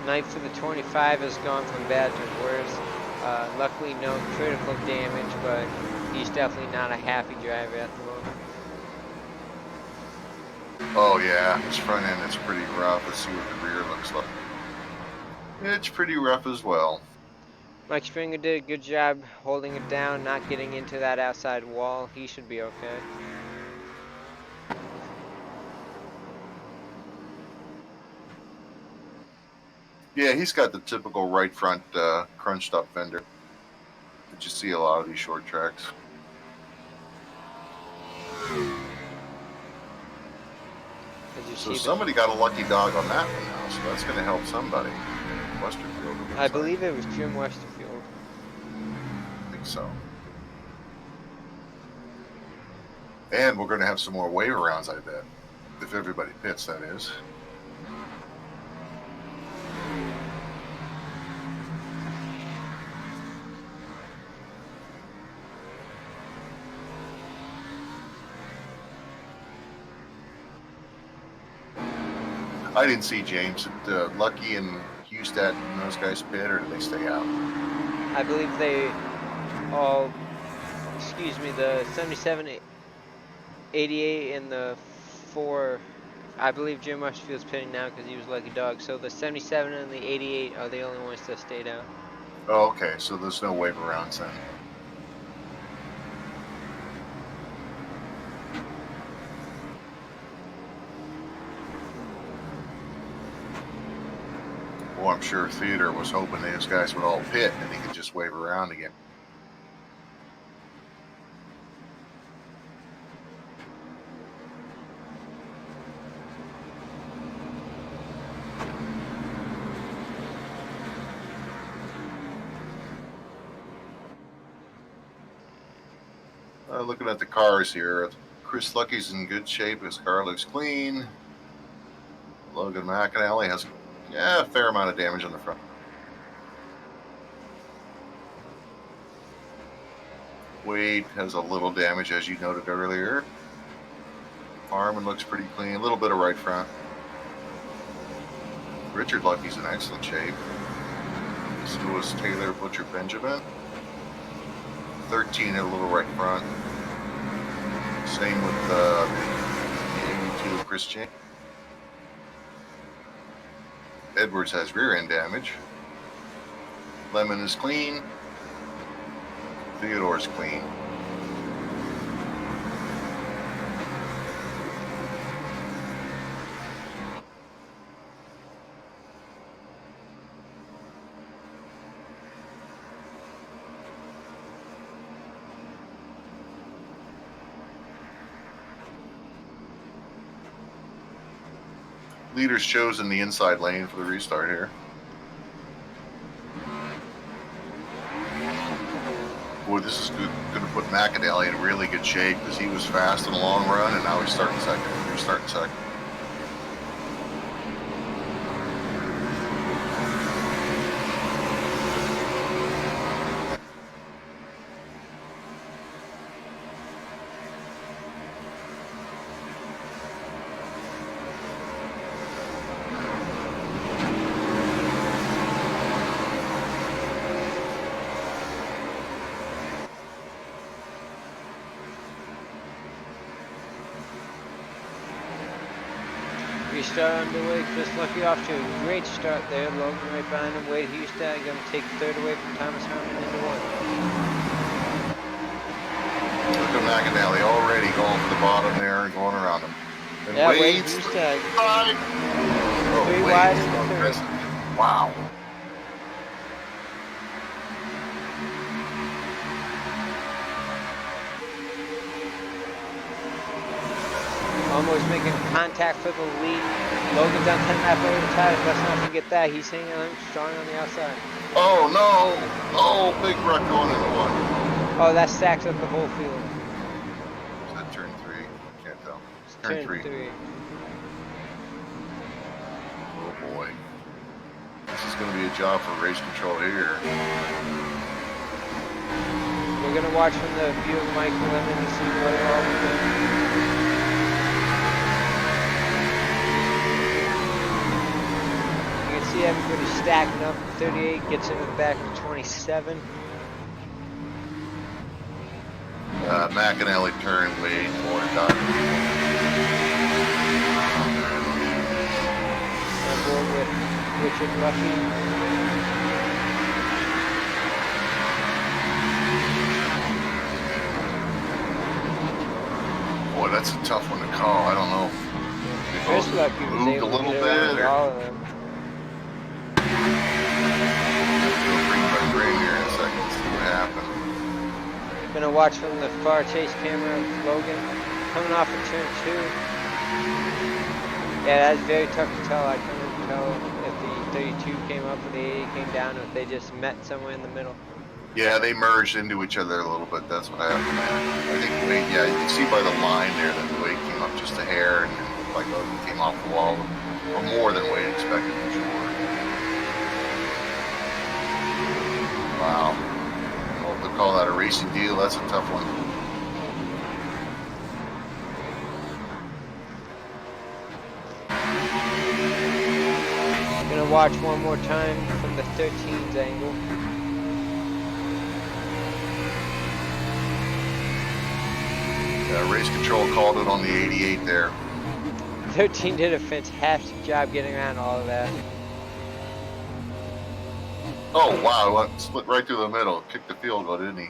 Night for the 25 has gone from bad to worse. Luckily, no critical damage, but he's definitely not a happy driver at the moment. Oh yeah, his front end is pretty rough. Let's see what the rear looks like. It's pretty rough as well. Mike Springer did a good job holding it down, not getting into that outside wall. He should be okay. Yeah, he's got the typical right front crunched up fender that you see a lot of these short tracks. As Did you So see somebody got a lucky dog on that one now, so that's going to help somebody. Westerfield. I believe it was Jim Westerfield. I think so. And we're going to have some more waiver rounds, I bet. If everybody pits, that is. I didn't see James. Lucky and Hustat and those guys pit, or did they stay out? I believe they all, excuse me, the 77, 88, and the 4. I believe Jim Westerfield's pitting now because he was lucky dog. So the 77 and the 88 are the only ones that stayed out. Oh, okay. So there's no waiver rounds then. Well, I'm sure Theodore was hoping those guys would all pit and he could just wave around again. Looking at the cars here, Chris Lucky's in good shape. His car looks clean. Logan McAnally has a fair amount of damage on the front. Wade has a little damage, as you noted earlier. Harmon looks pretty clean. A little bit of right front. Richard Lucky's in excellent shape. So is Taylor Butcher Benjamin. 13 at a little right front. Same with the 82 Chris James. Edwards has rear end damage. Lemon is clean. Theodore's clean. Leaders chosen the inside lane for the restart here. Boy, this is going to put McAnally in really good shape because he was fast in the long run, and now he's starting second. He's starting second. Restart underway. Chris Lucky off to a great start there. Logan right behind him. Wade Hustad going to take third away from Thomas Harmon into one. Look at McAnally already going for the bottom there and going around him. And Yeah, Wade Wade's Hustad. three wide in the third. Wow. Almost making contact for the lead. Logan's on 10 over the tires. Let's not forget that. He's hanging on strong on the outside. Oh, no. Oh, big wreck going into one. Oh, that stacks up the whole field. Is that turn 3? Can't tell. Turn three. Oh, boy. This is going to be a job for race control here. We're going to watch from the view of Mike Lemon and see what all we do. See everybody stacking up. 38 gets into the back of 27. McAnally turned way more done. On board with Richard Lucky. Boy, that's a tough one to call. I don't know. Chris Lucky was moved able a little to get bit. around all of them. Gonna watch from the far chase camera of Logan coming off of turn 2. Yeah, that's very tough to tell. I couldn't tell if the 32 came up or the 80 came down, or if they just met somewhere in the middle. Yeah, they merged into each other a little bit. That's what happened. I think Wade, yeah, you can see by the line there that Wade came up just a hair and it looked like Logan came off the wall, or more than Wade expected for sure. Wow. Well, to call that a racing deal, that's a tough one. Gonna watch one more time from the 13's angle. Yeah, race control called it on the 88 there. 13 did a fantastic job getting around all of that. Oh, wow. Split right through the middle. Kicked the field goal, didn't he?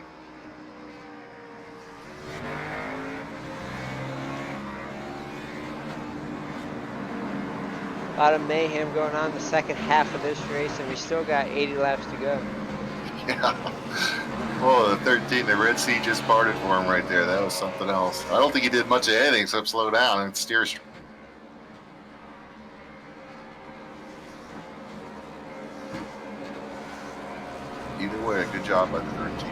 A lot of mayhem going on in the second half of this race, and we still got 80 laps to go. Yeah. Oh, the 13, the Red Sea just parted for him right there. That was something else. I don't think he did much of anything except slow down and steer. Either way, good job by the 13.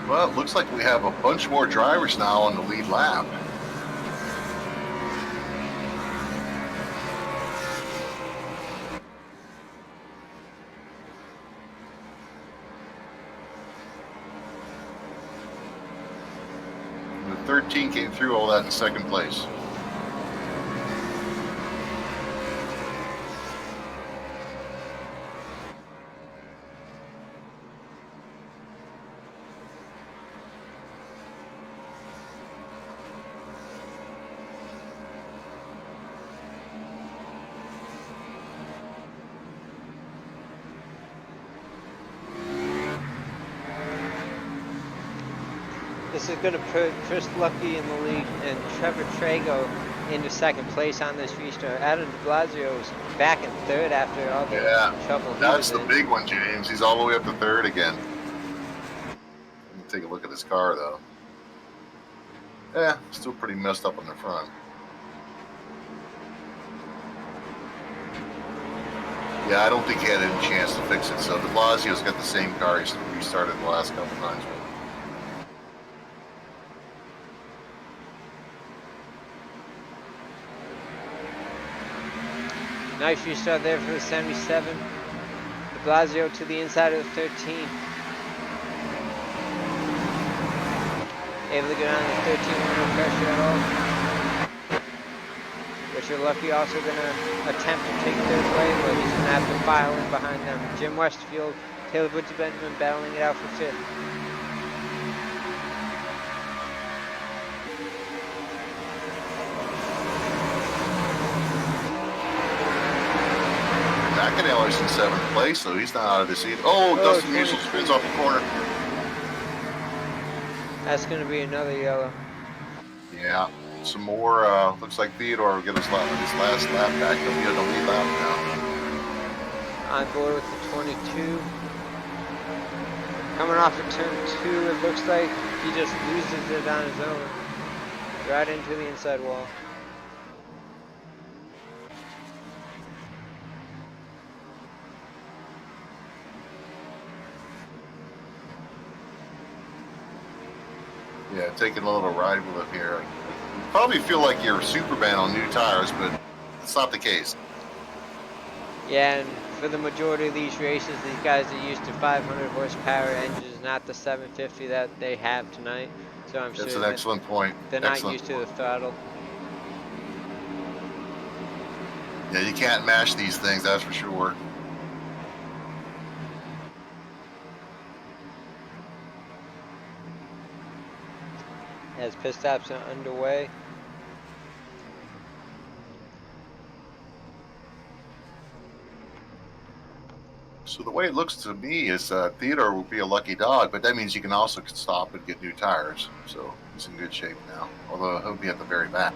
Well, it looks like we have a bunch more drivers now on the lead lap. The 13 came through all that in second place. This is going to put Chris Lucky in the lead and Trevor Trago into second place on this restart. Adam de Blasio's back in third after all the trouble he That's was the in. big one, James. He's all the way up to third again. Let me take a look at his car, though. Yeah, still pretty messed up on the front. Yeah, I don't think he had any chance to fix it. So de Blasio's got the same car he's restarted the last couple times with. Nice restart there for the 77. De Blasio to the inside of the 13. Able to get on the 13 with no pressure at all. Richard Lucky also going to attempt to take third away, but he's going to have to file in behind them. Jim Westfield, Taylor Woods Benjamin battling it out for fifth. McAnally's in seventh place, so he's not out of this either. Oh, Dustin Musil spins off the corner. That's going to be another yellow. Yeah, some more. Looks like Theodore will get his last lap back. He'll be on the lead lap now. On board with the 22. Coming off of turn 2, it looks like he just loses it on his own. Right into the inside wall. Yeah, taking a little ride with him here. You probably feel like you're Superman on new tires, but it's not the case. Yeah, and for the majority of these races, these guys are used to 500 horsepower engines, not the 750 that they have tonight. So I'm That's sure an excellent point. They're not used to the throttle. Yeah, you can't mash these things, that's for sure. As pit stops are underway, So the way it looks to me is Theodore will be a lucky dog, but that means you can also stop and get new tires. So he's in good shape now, although he'll be at the very back.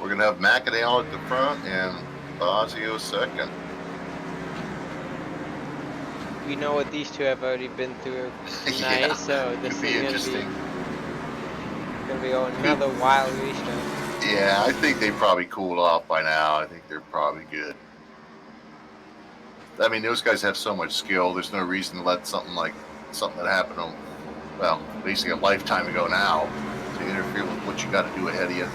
We're going to have Macadale at the front and Fazio second. You know what these two have already been through tonight, Yeah, so this could be is interesting. Gonna be another wild restart. Yeah, I think they probably cooled off by now. I think they're probably good. I mean, those guys have so much skill. There's no reason to let something that happened on, well, basically a lifetime ago now, to interfere with what you got to do ahead of you.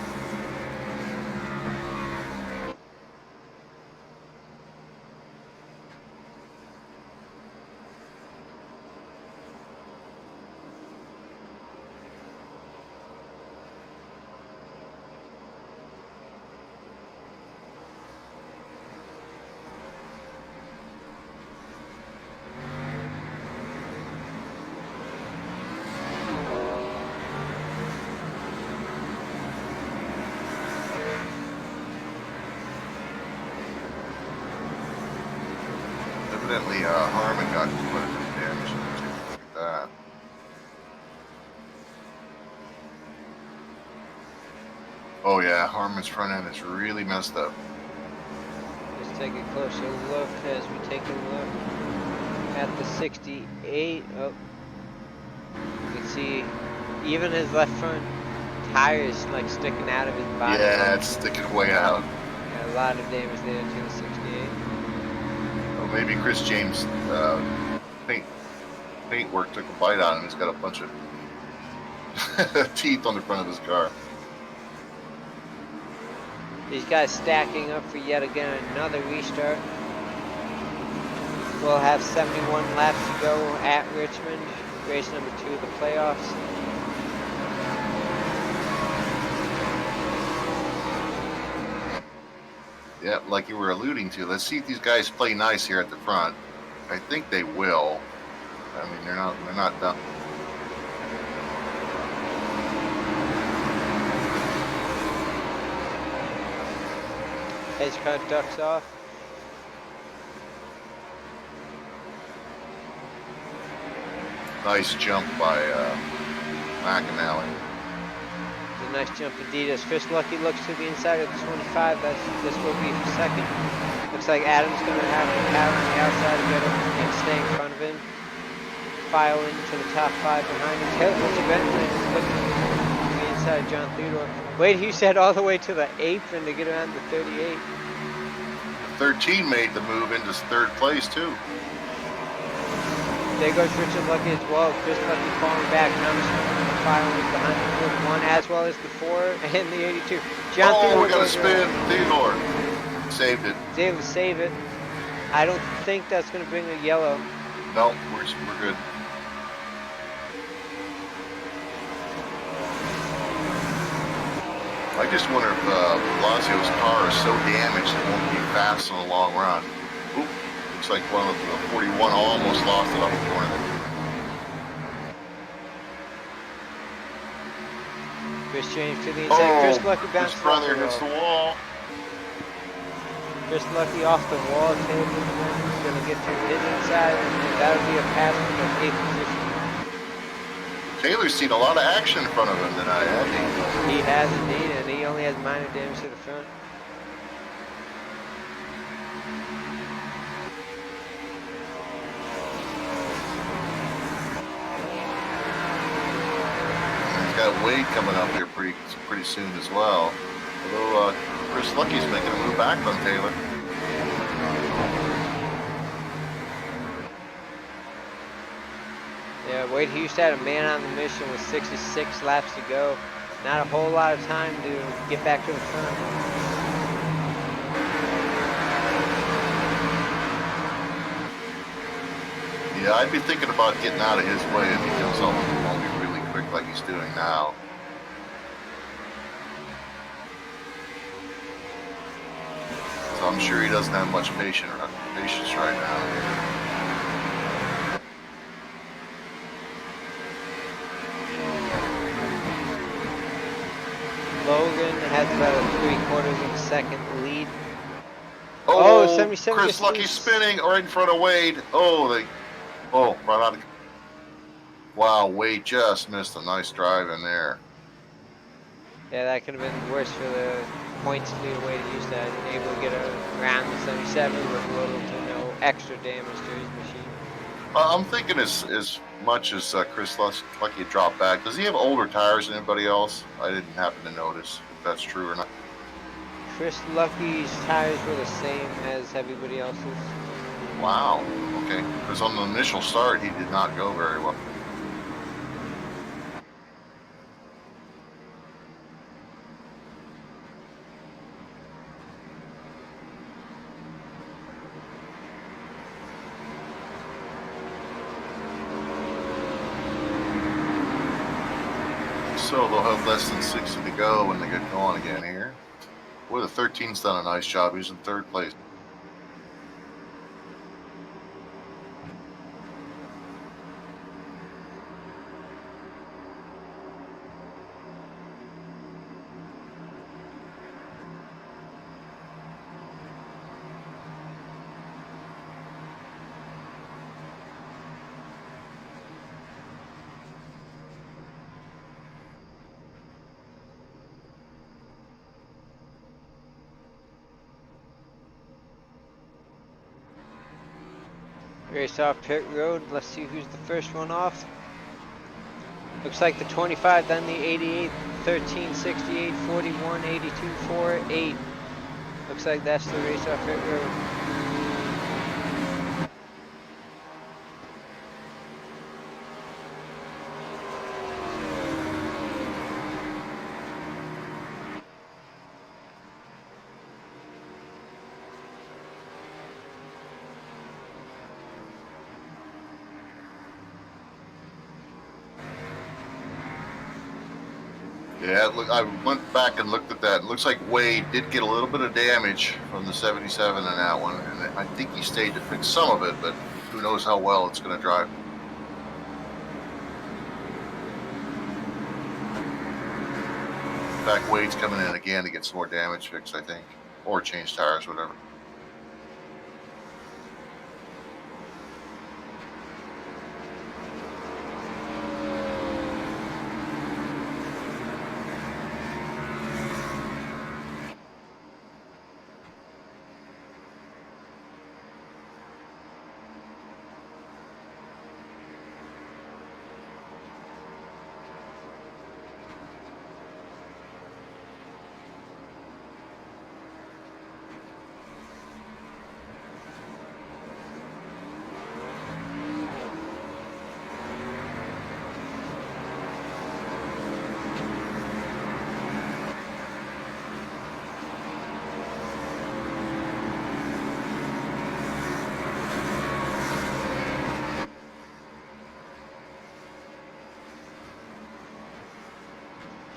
Evidently, Harmon got quite a bit of damage. Look at that. Oh yeah, Harmon's front end is really messed up. Let's take a closer look as we take a look at the 68. Oh, you can see even his left front tire is like sticking out of his body. Yeah, it's sticking way out. Yeah, a lot of damage there to the 68. Well, maybe Chris James' paint work took a bite out of him. He's got a bunch of teeth on the front of his car. These guys stacking up for yet again another restart. We'll have 71 laps to go at Richmond, race number 2 of the playoffs. Yeah, like you were alluding to. Let's see if these guys play nice here at the front. I think they will. I mean, they're not done. Edge cut ducks off. Nice jump by McAnally. A nice jump indeed as Fist Lucky looks to the inside of the 25. This will be for second. Looks like Adam's going to have to power on the outside to get him and stay in front of him. File into the top 5 behind him. Taylor Bentley is looking to the inside of John Theodore. Wade Hughes said all the way to the apron to get around the 38. 13 made the move into third place too. There goes Richard Lucky as well. Chris Lucky falling back. Numbers filing behind the 41 as well as the 4 and the 82. John Theodore, we got to spin. Theodore saved it. He's able to save it. I don't think that's going to bring a yellow. No, we're good. I just wonder if Blasio's car is so damaged it won't be fast in the long run. Oop, looks like one of the 41 almost lost it off the corner. Chris James to the inside. Chris Lucky bounced his brother hits the wall. Chris Lucky off the wall. Taylor's going to get to his inside, and that'll be a pass from the 8th position. Taylor's seen a lot of action in front of him tonight, hasn't he? He has indeed, and he only has minor damage to the front. He's got Wade coming up here pretty soon as well. Although Chris Lucky's making a move back on Taylor. Yeah, Wade Hughes had a man on the mission with 66 laps to go. Not a whole lot of time to get back to the front. Yeah, I'd be thinking about getting out of his way if he comes up on me really quick like he's doing now. So I'm sure he doesn't have much patience right now. Logan has about a 3/4 of a second lead. Oh, 77 Chris just Lucky loose. spinning right in front of Wade. Right out of. Wow, Wade just missed a nice drive in there. Yeah, that could have been worse for the points lead away to use that. And able to get around the 77 with little to no extra damage to his machine. I'm thinking as much as Chris Lucky dropped back. Does he have older tires than anybody else? I didn't happen to notice if that's true or not. Chris Lucky's tires were the same as everybody else's. Wow. Okay. Because on the initial start, he did not go very well. So they'll have less than 60 to go when they get going again here. Boy, the 13's done a nice job. He's in third place. Race off pit road. Let's see who's the first one off. Looks like the 25, then the 88, 13, 68, 41, 82, 4, 8. Looks like that's the race off pit road. Yeah, look, I went back and looked at that. It looks like Wade did get a little bit of damage from the 77 in that one, and I think he stayed to fix some of it, but who knows how well it's going to drive. In fact, Wade's coming in again to get some more damage fixed, I think, or change tires, whatever.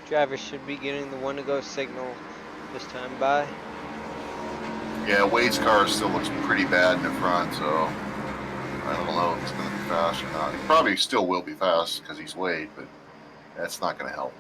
Driver should be getting the one to go signal this time by. Yeah, Wade's car still looks pretty bad in the front, so I don't know if he's going to be fast or not. He probably still will be fast because he's Wade, but that's not going to help.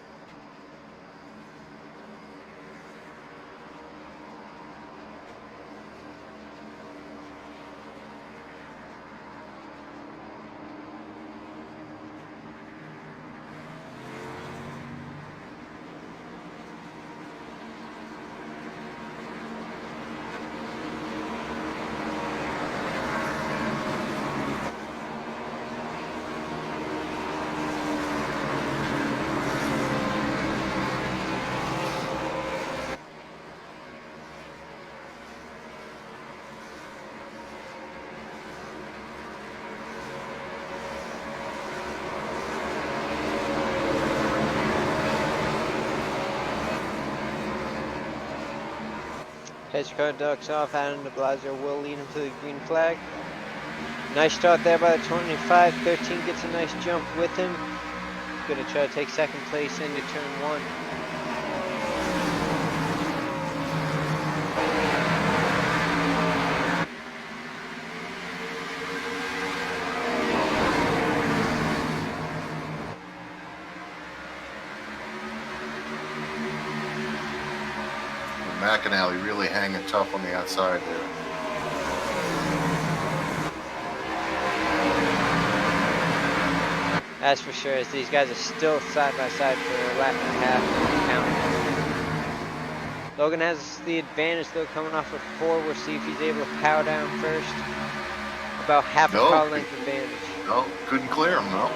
Hedge car ducks off, Adam de Blasio will lead him to the green flag. Nice start there by the 25. 13 gets a nice jump with him. Gonna try to take second place into turn 1. McAnally really hanging tough on the outside there. That's for sure, as these guys are still side by side for a lap and a half count. Logan has the advantage though, coming off of 4. We'll see if he's able to power down first. About half a car length advantage. No, couldn't clear him, no.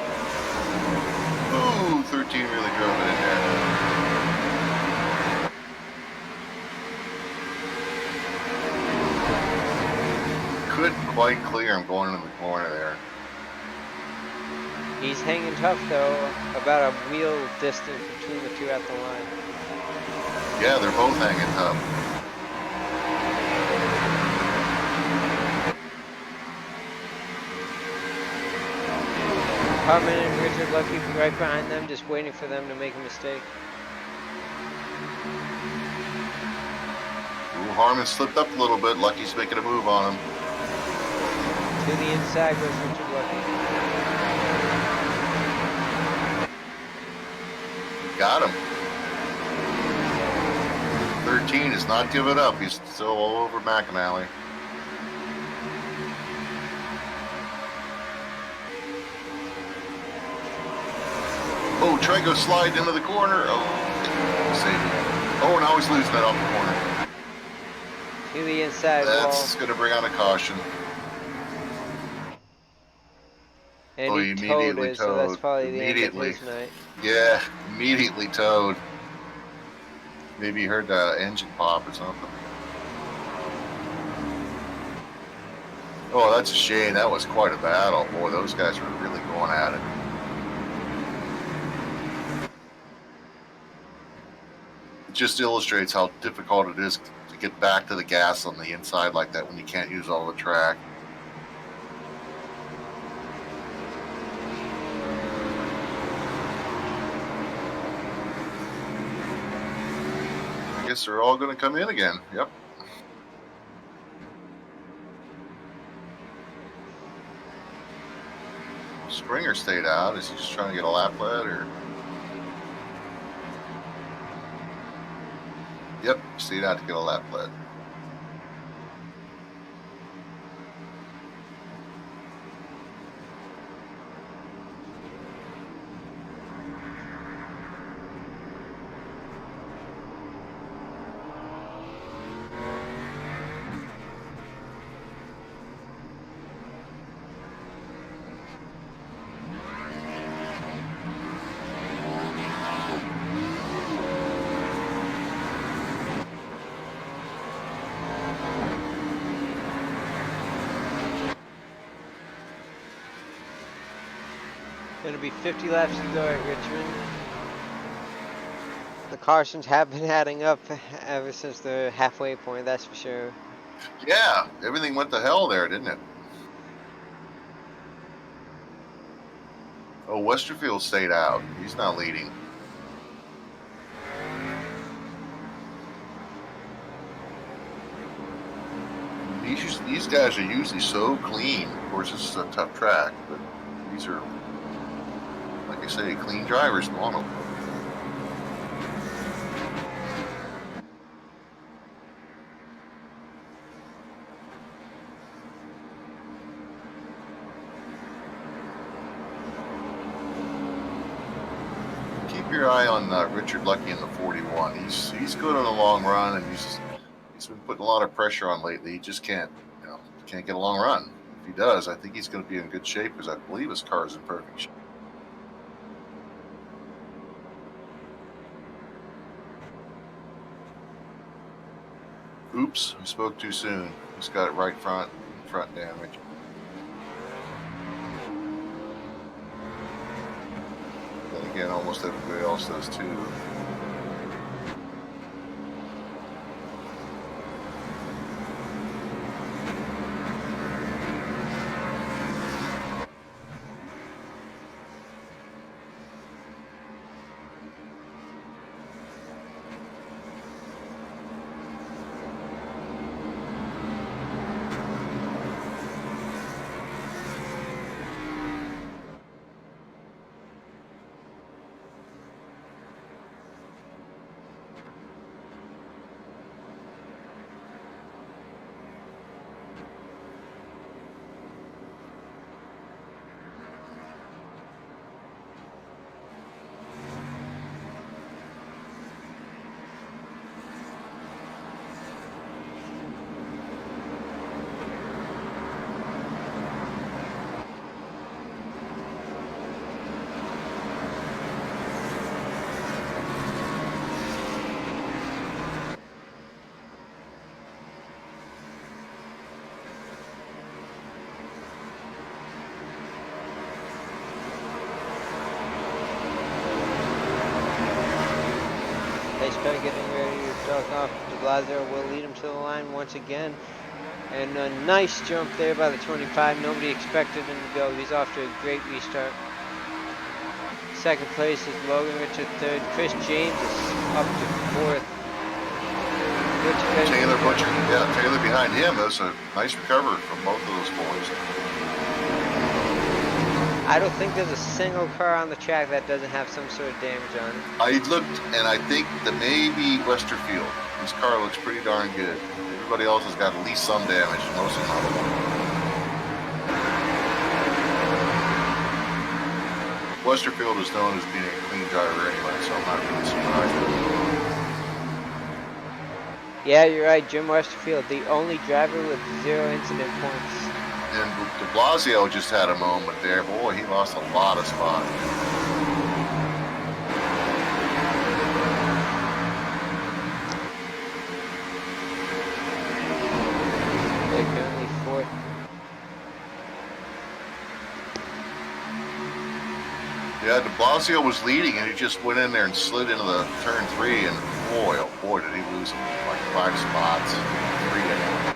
Ooh, 13 really drove it in there. Couldn't quite clear him going into the corner there. He's hanging tough though, about a wheel distance between the two at the line. Yeah, they're both hanging tough. Harmon and Richard Lucky right behind them, just waiting for them to make a mistake. Ooh, Harmon slipped up a little bit. Lucky's making a move on him. To the inside goes Richard Lucky. Got him. 13 is not giving up. He's still all over McAnally. Oh, try to go slide into the corner. Oh, save it. Oh, now he's losing that off the corner. To the inside wall. That's going to bring on a caution. And Oh, he immediately towed it, so that's probably the end of his night. Yeah, immediately towed. Maybe he heard the engine pop or something. Oh, that's a shame. That was quite a battle. Boy, those guys were really going at it. It just illustrates how difficult it is to get back to the gas on the inside like that when you can't use all the track. I guess they're all going to come in again. Yep. Springer stayed out. Is he just trying to get a lap lead or? Yep, stayed out to get a lap lead. Gonna be 50 laps to go at Richmond. The cautions have been adding up ever since the halfway point, that's for sure. Yeah, everything went to hell there, didn't it? Oh, Westerfield stayed out. He's not leading. These guys are usually so clean. Of course, this is a tough track, but these are, like I say, clean drivers on them. Keep your eye on Richard Lucky in the 41. He's good on the long run, and he's been putting a lot of pressure on lately. He just can't get a long run. If he does, I think he's going to be in good shape because I believe his car is in perfect shape. Oops, we spoke too soon. He's got it right front damage. Then again, almost everybody else does too. off. De Blasio will lead him to the line once again. And a nice jump there by the 25. Nobody expected him to go. He's off to a great restart. Second place is Logan Richard. Third, Chris James is up to fourth. Taylor Butcher, yeah, Taylor behind him. That's a nice recovery from both of those boys. I don't think there's a single car on the track that doesn't have some sort of damage on it. I looked, and I think that maybe Westerfield. His car looks pretty darn good. Everybody else has got at least some damage. Most of them. Westerfield is known as being a clean driver anyway, so I'm not really surprised. Yeah, you're right. Jim Westerfield, the only driver with 0 incident points. And de Blasio just had a moment there. Boy, he lost a lot of spots. They're currently fourth. Yeah, de Blasio was leading, and he just went in there and slid into the turn 3, and boy, oh boy, did he lose like 5 spots. 3 anyway.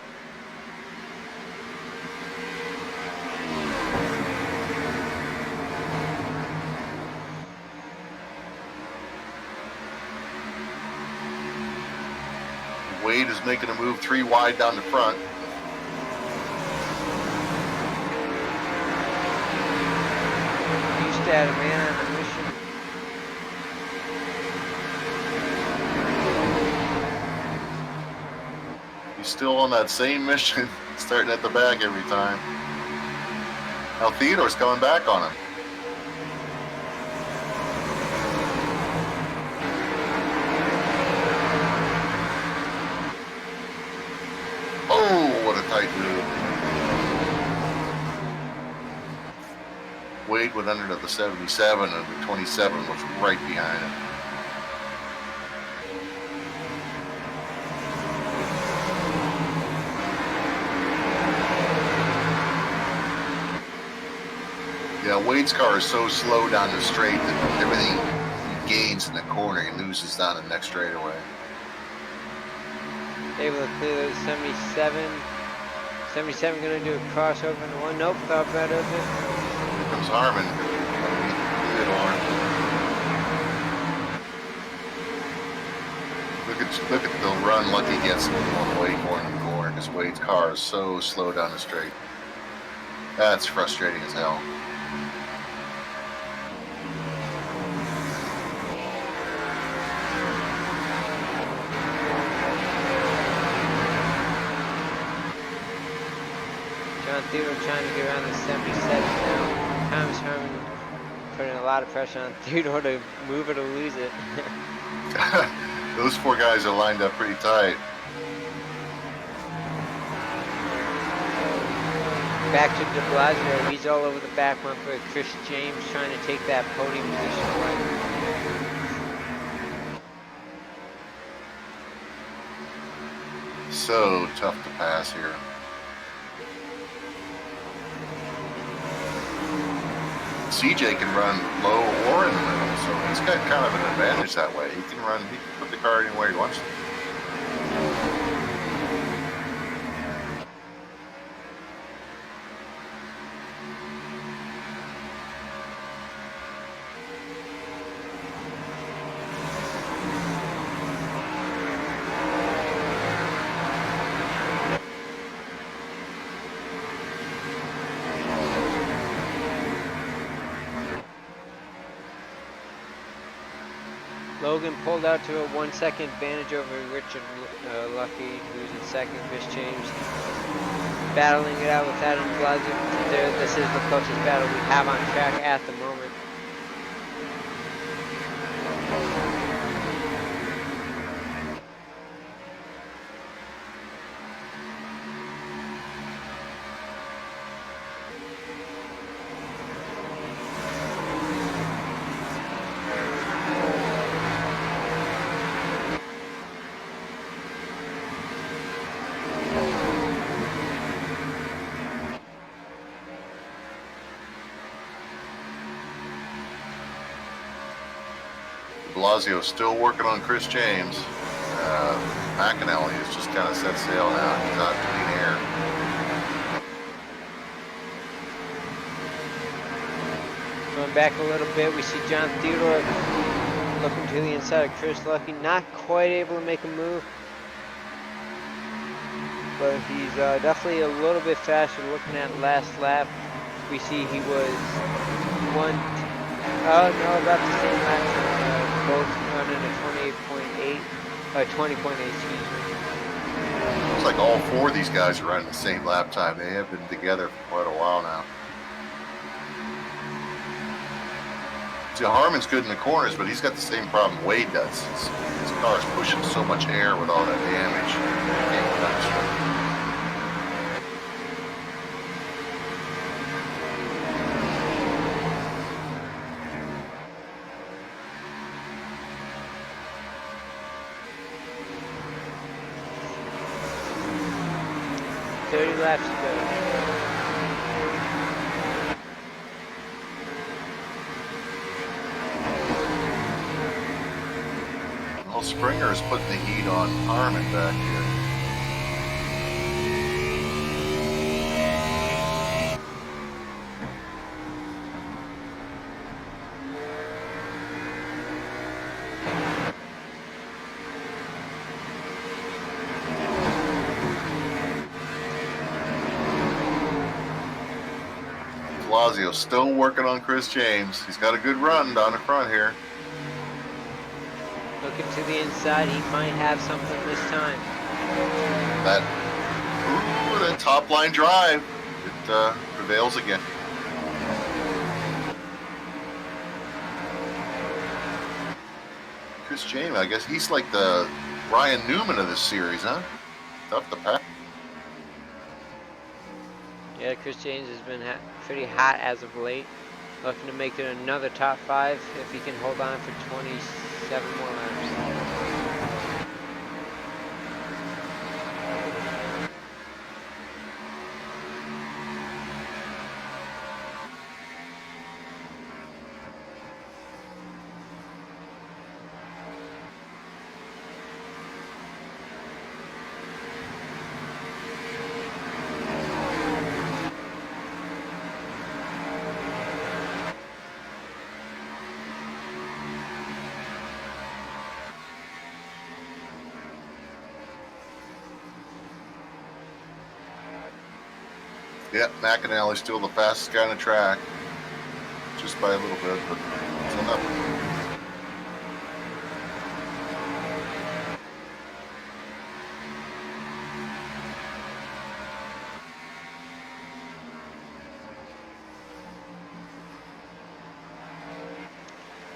Wade is making a move 3 wide down the front. Used to have a man on a mission. He's still on that same mission, starting at the back every time. Now Theodore's coming back on him. Oh, what a tight move. Wade went under to the 77, and the 27 was right behind him. Yeah, Wade's car is so slow down the straight that everything he gains in the corner, he loses down the next straightaway. Able to clear the 77. 77 going to do a crossover into one. Nope, thought better of it. Here comes Harmon. Look at the run Lucky gets going Wade more in the corner because Wade's car is so slow down the straight. That's frustrating as hell. Theodore trying to get around the 77 now. Thomas Herman putting a lot of pressure on Theodore to move it or lose it. Those 4 guys are lined up pretty tight. Back to de Blasio. He's all over the back bumper. Chris James trying to take that podium position away. So tough to pass here. CJ can run low or in the middle, so he's got kind of an advantage that way. He can put the car anywhere he wants to. Logan pulled out to a 1 second advantage over Richard Lucky, who's in second. Chris James battling it out with Adam Blasio. This is the closest battle we have on track at the moment. Blasio still working on Chris James. McAnally has just kind of set sail now. He's on clean air. Going back a little bit, we see John Theodore looking to the inside of Chris Lucky, not quite able to make a move, but he's definitely a little bit faster. Looking at last lap, we see he was about the same lap, both running a 20.8, excuse me. Looks like all four of these guys are running the same lap time. They have been together for quite a while now. See, Harmon's good in the corners, but he's got the same problem Wade does. His car's pushing so much air with all that damage. Laps to go. Well, Springer is putting the heat on Harmon back here. Blasio still working on Chris James. He's got a good run down the front here. Looking to the inside, he might have something this time. That top line drive, it prevails again. Chris James, I guess he's like the Ryan Newman of this series, huh? Tough to pass. Yeah, Chris James has been pretty hot as of late. Looking to make it another top 5 if he can hold on for 27 more laps. Yeah, McAnally's still the fastest guy on the track. Just by a little bit, but it's enough.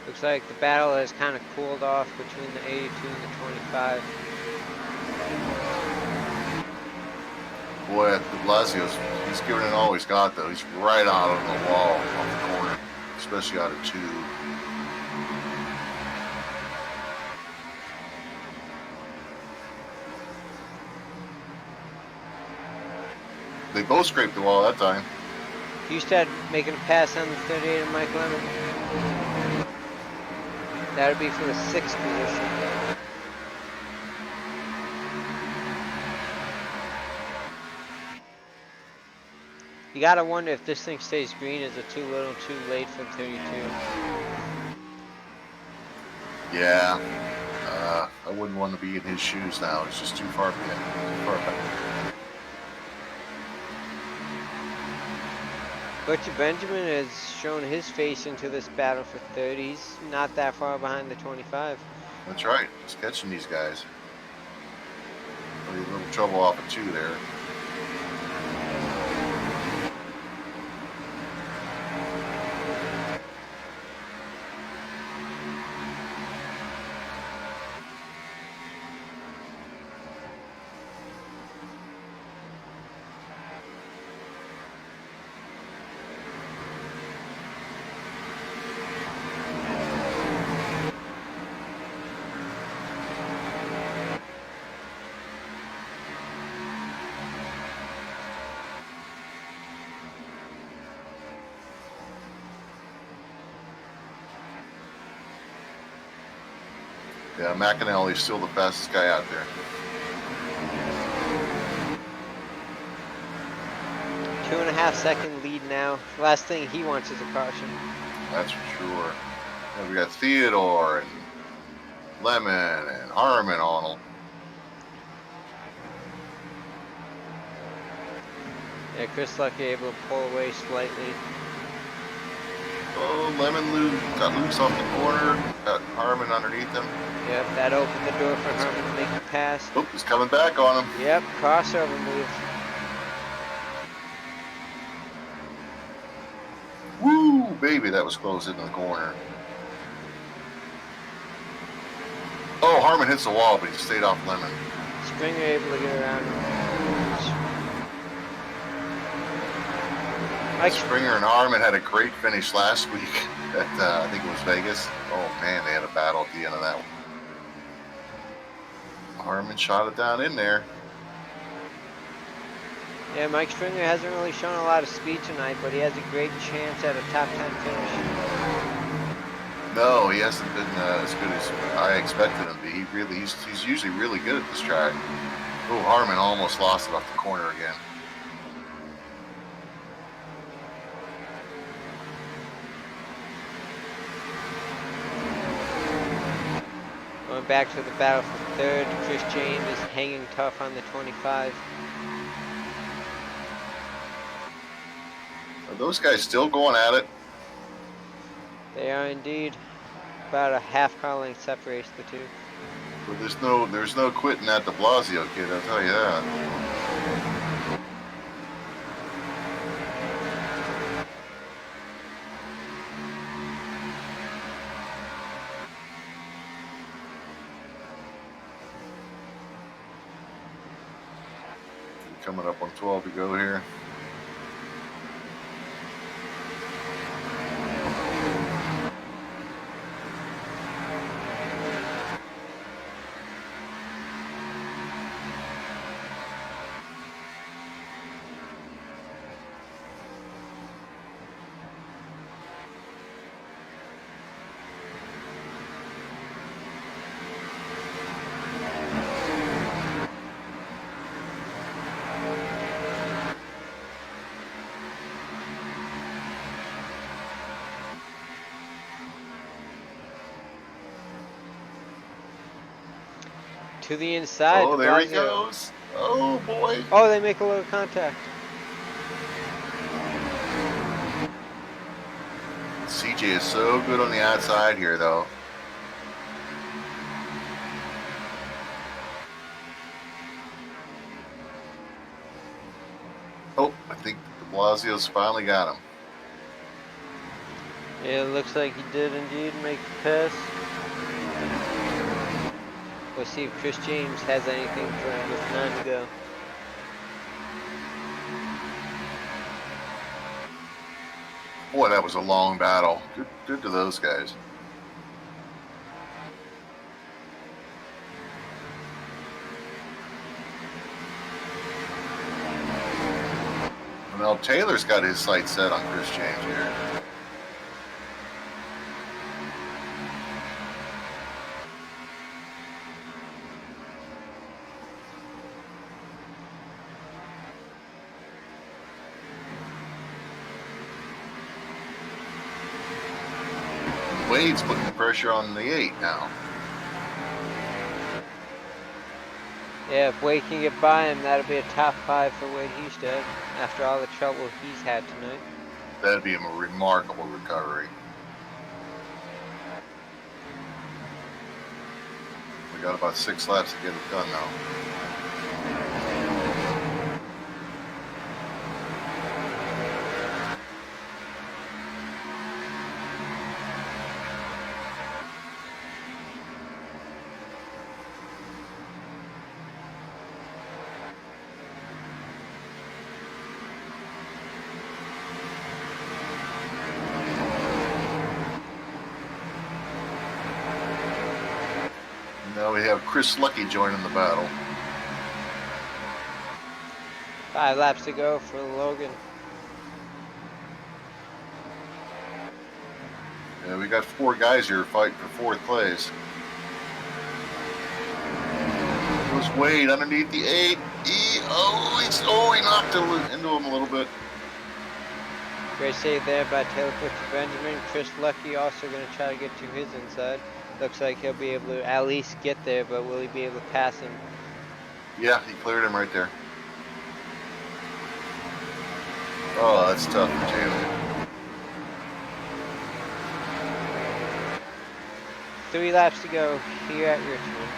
Looks like the battle has kind of cooled off between the 82 and the 25. Boy, de Blasio's, he's giving it all he's got, though. He's right out on the wall off the corner, especially out of 2. They both scraped the wall that time. Hustad making a pass on the 38 of Mike Lemon. That would be for the 6th position. You gotta wonder if this thing stays green. Is it too little, too late for the 32? Yeah, I wouldn't want to be in his shoes now. It's just too far back. Butcher Benjamin has shown his face into this battle for 30. He's not that far behind the 25. That's right. Just catching these guys. A little trouble off of 2 there. Yeah, McAnally's still the fastest guy out there. 2.5 second lead now. Last thing he wants is a caution. That's for sure. And we got Theodore and Lemon and Harmon on them. Yeah, Chris Lucky able to pull away slightly. Oh, Lemon got loose off the corner. Got Harmon underneath him. Yep, that opened the door for Harmon to make the pass. Oh, he's coming back on him. Yep, crossover move. Woo, baby, that was close into the corner. Oh, Harmon hits the wall, but he stayed off Lemon. Springer able to get around him. Springer and Harmon had a great finish last week at, I think it was Vegas. Oh, man, they had a battle at the end of that one. Harmon shot it down in there. Yeah, Mike Springer hasn't really shown a lot of speed tonight, but he has a great chance at a top 10 finish. No, he hasn't been as good as I expected him to be. He's usually really good at this track. Oh, Harmon almost lost it off the corner again. Going back to the battle for third, Chris James is hanging tough on the 25. Are those guys still going at it? They are indeed. About a half car length separates the two. But there's no quitting at de Blasio, kid, I'll tell you that. Coming up on 12 to go here. To the inside. Oh, there he goes. Oh, boy. Oh, they make a little contact. CJ is so good on the outside here, though. Oh, I think de Blasio's finally got him. Yeah, it looks like he did indeed make the pass. We'll see if Chris James has anything for him with 9 to go. Boy, that was a long battle. Good to those guys. Well, Taylor's got his sights set on Chris James here. Wade's putting the pressure on the 8 now. Yeah, if Wade can get by him, that'll be a top 5 for Wade Husted after all the trouble he's had tonight. That'd be a remarkable recovery. We got about 6 laps to get it done now. Now we have Chris Lucky joining the battle. 5 laps to go for Logan. Yeah, we got 4 guys here fighting for 4th place. goes Wade underneath the 8. He knocked into him a little bit. Great save there by Taylor Benjamin. Chris Lucky also going to try to get to his inside. Looks like he'll be able to at least get there, but will he be able to pass him? Yeah, he cleared him right there. Oh, that's tough for Taylor. 3 laps to go here at Richmond.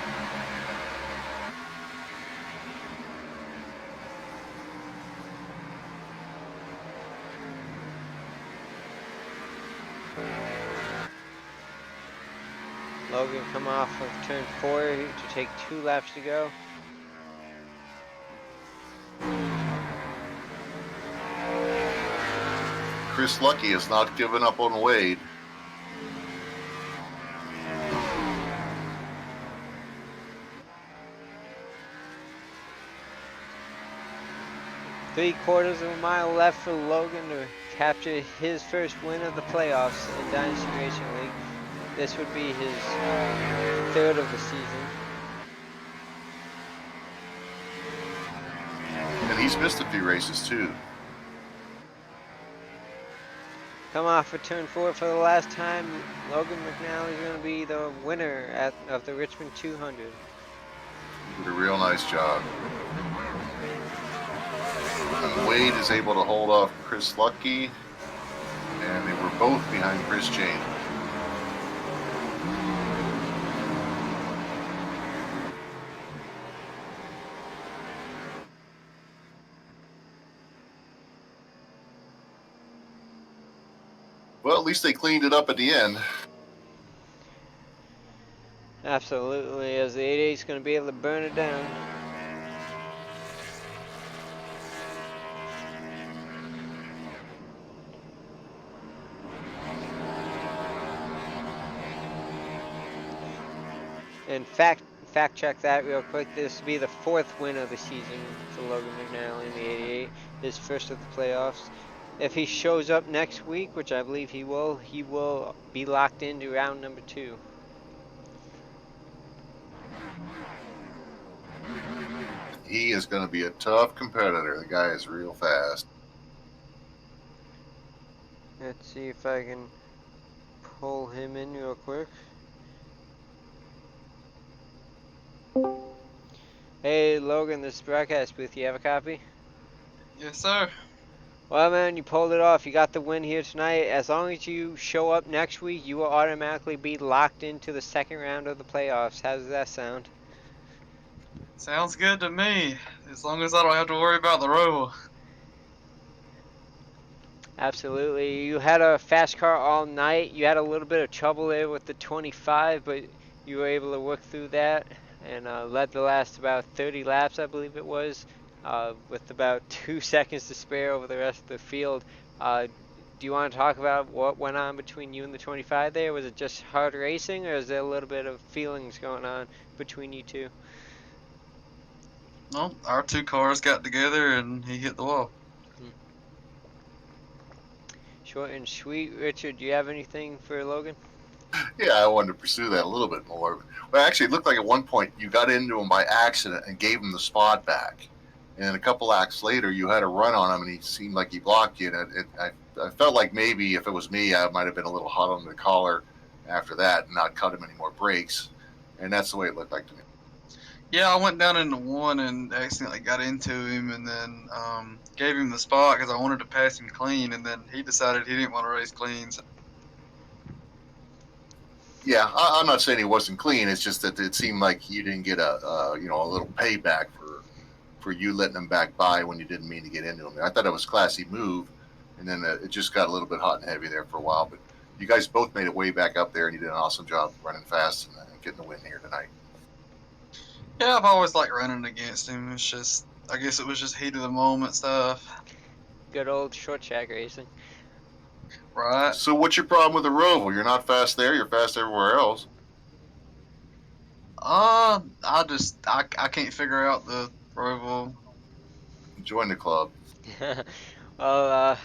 Logan come off of turn 4 to take 2 laps to go. Chris Lucky has not given up on Wade. Three-quarters of a mile left for Logan to capture his first win of the playoffs in Dynasty Racing League. This would be his 3rd of the season. And he's missed a few races too. Come off for turn 4 for the last time. Logan McNally is going to be the winner of the Richmond 200. He did a real nice job. And Wade is able to hold off Chris Lucky, and they were both behind Chris Jane. Well, at least they cleaned it up at the end. Absolutely, as the 88 is going to be able to burn it down. And fact check that real quick. This will be the 4th win of the season for Logan McNally in the 88. His first of the playoffs. If he shows up next week, which I believe he will be locked into round number 2. He is going to be a tough competitor. The guy is real fast. Let's see if I can pull him in real quick. Hey Logan, this is broadcast booth. You have a copy? Yes, sir. Well, man, you pulled it off. You got the win here tonight. As long as you show up next week, you will automatically be locked into the 2nd round of the playoffs. How does that sound? Sounds good to me. As long as I don't have to worry about the roll. Absolutely. You had a fast car all night. You had a little bit of trouble there with the 25, but you were able to work through that and led the last about 30 laps, I believe it was, with about 2 seconds to spare over the rest of the field. Do you want to talk about what went on between you and the 25 there? Was it just hard racing, or is there a little bit of feelings going on between you two? No, our 2 cars got together and he hit the wall. Short and sweet. Richard, do you have anything for Logan? Yeah, I wanted to pursue that a little bit more. Well, actually, it looked like at one point you got into him by accident and gave him the spot back. And a couple laps later, you had a run on him, and he seemed like he blocked you. And I felt like maybe if it was me, I might have been a little hot on the collar after that and not cut him any more breaks. And that's the way it looked like to me. Yeah, I went down into 1 and accidentally got into him and then gave him the spot because I wanted to pass him clean, and then he decided he didn't want to race clean. So. Yeah, I'm not saying he wasn't clean. It's just that it seemed like you didn't get a little payback for you letting him back by when you didn't mean to get into him. I thought it was a classy move, and then it just got a little bit hot and heavy there for a while. But you guys both made it way back up there, and you did an awesome job running fast and getting the win here tonight. Yeah, I've always liked running against him. It's just, I guess it was just heat of the moment stuff. Good old short track racing. Right. So what's your problem with the Roval? You're not fast there. You're fast everywhere else. I can't figure out the Roval. Join the club. Well,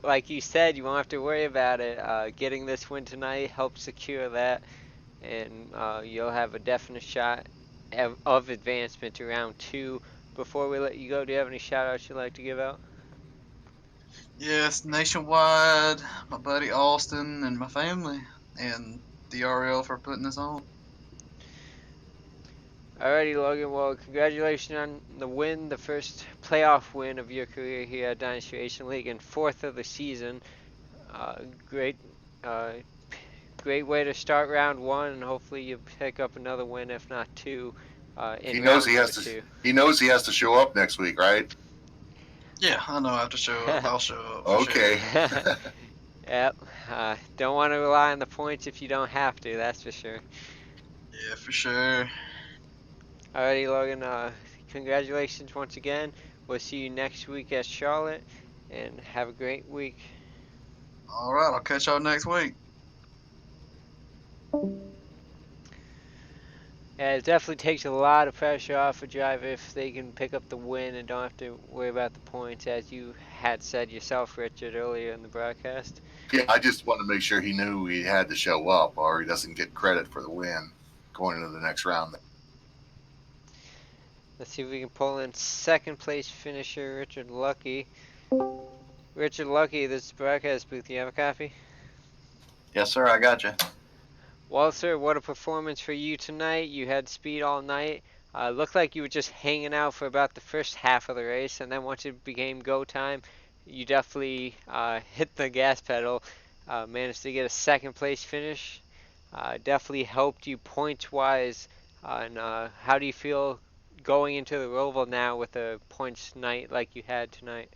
like you said, you won't have to worry about it. Getting this win tonight helps secure that, and you'll have a definite shot of advancement to round 2. Before we let you go, do you have any shout outs you'd like to give out? Yes, nationwide, my buddy Austin and my family, and DRL for putting this on. Alrighty, Logan. Well, congratulations on the win, the first playoff win of your career here at Dynasty Racing League, and 4th of the season. Great, uh, great way to start round 1, and hopefully you pick up another win, if not 2, in He knows round he number has to. 2. He knows he has to show up next week, right? Yeah, I know I have to show up. I'll show up for sure. Okay. Yep. Don't want to rely on the points if you don't have to. That's for sure. Yeah, for sure. Alrighty, Logan. Congratulations once again. We'll see you next week at Charlotte, and have a great week. All right, I'll catch y'all next week. Yeah, it definitely takes a lot of pressure off a driver if they can pick up the win and don't have to worry about the points, as you had said yourself, Richard, earlier in the broadcast. Yeah, I just want to make sure he knew he had to show up, or he doesn't get credit for the win going into the next round. Let's see if we can pull in second place finisher Richard Lucky. Richard Lucky, this is broadcast booth. You have a copy? Yes, sir. I got you. Well, sir, what a performance for you tonight. You had speed all night. Looked like you were just hanging out for about the first half of the race, and then once it became go time, you definitely hit the gas pedal. Managed to get a second place finish. Definitely helped you points wise. And how do you feel going into the Roval now with a points night like you had tonight?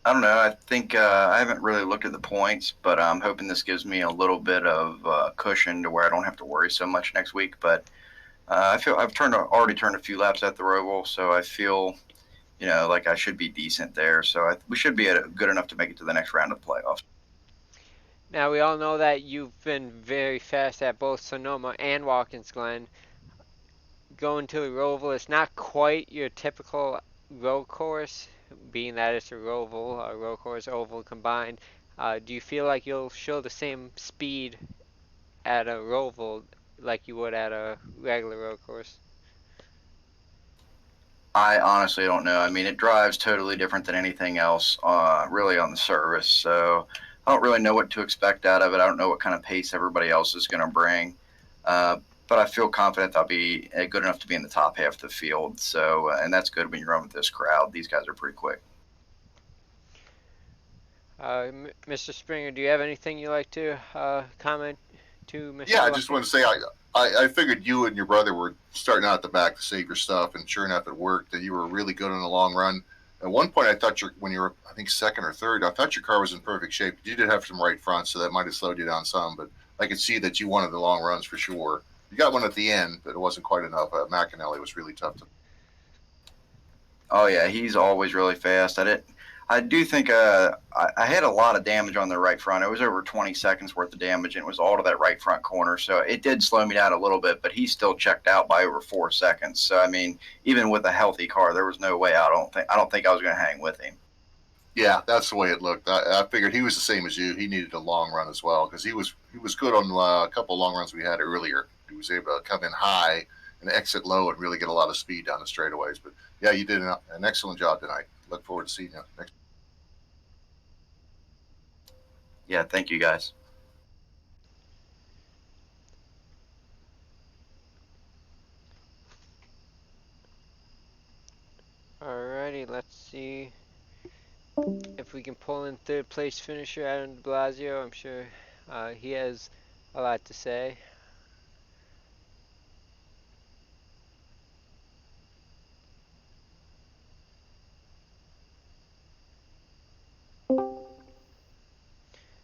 I don't know. I think I haven't really looked at the points, but I'm hoping this gives me a little bit of cushion to where I don't have to worry so much next week. But I feel I've already turned a few laps at the Roval, so I feel like I should be decent there. So we should be good enough to make it to the next round of the playoffs. Now, we all know that you've been very fast at both Sonoma and Watkins Glen. Going to the Roval, it's not quite your typical road course, being that it's a Roval, a road course, oval combined. Do you feel like you'll show the same speed at a Roval like you would at a regular road course? I honestly don't know. I mean, it drives totally different than anything else, really on the service. So I don't really know what to expect out of it. I don't know what kind of pace everybody else is going to bring. But I feel confident I'll be good enough to be in the top half of the field. So, and that's good when you're running with this crowd. These guys are pretty quick. Mr. Springer, do you have anything you'd like to comment to Mr. Yeah, I Lucky? just want to say I figured you and your brother were starting out at the back to save your stuff, and sure enough, it worked. And you were really good in the long run. At one point, I thought when you were, I think, second or third, I thought your car was in perfect shape. You did have some right front, so that might have slowed you down some. But I could see that you wanted the long runs for sure. You got one at the end, but it wasn't quite enough. McAnally was really tough to. Oh yeah, he's always really fast. I do think I had a lot of damage on the right front. It was over 20 seconds worth of damage, and it was all to that right front corner. So it did slow me down a little bit, but he still checked out by over 4 seconds. So I mean, even with a healthy car, there was no way. I don't think I was going to hang with him. Yeah, that's the way it looked. I figured he was the same as you. He needed a long run as well because he was good on a couple of long runs we had earlier. He was able to come in high and exit low and really get a lot of speed down the straightaways. But yeah, you did an excellent job tonight. Look forward to seeing you next. Yeah, thank you guys. Alrighty, let's see if we can pull in third place finisher Adam de Blasio. I'm sure he has a lot to say.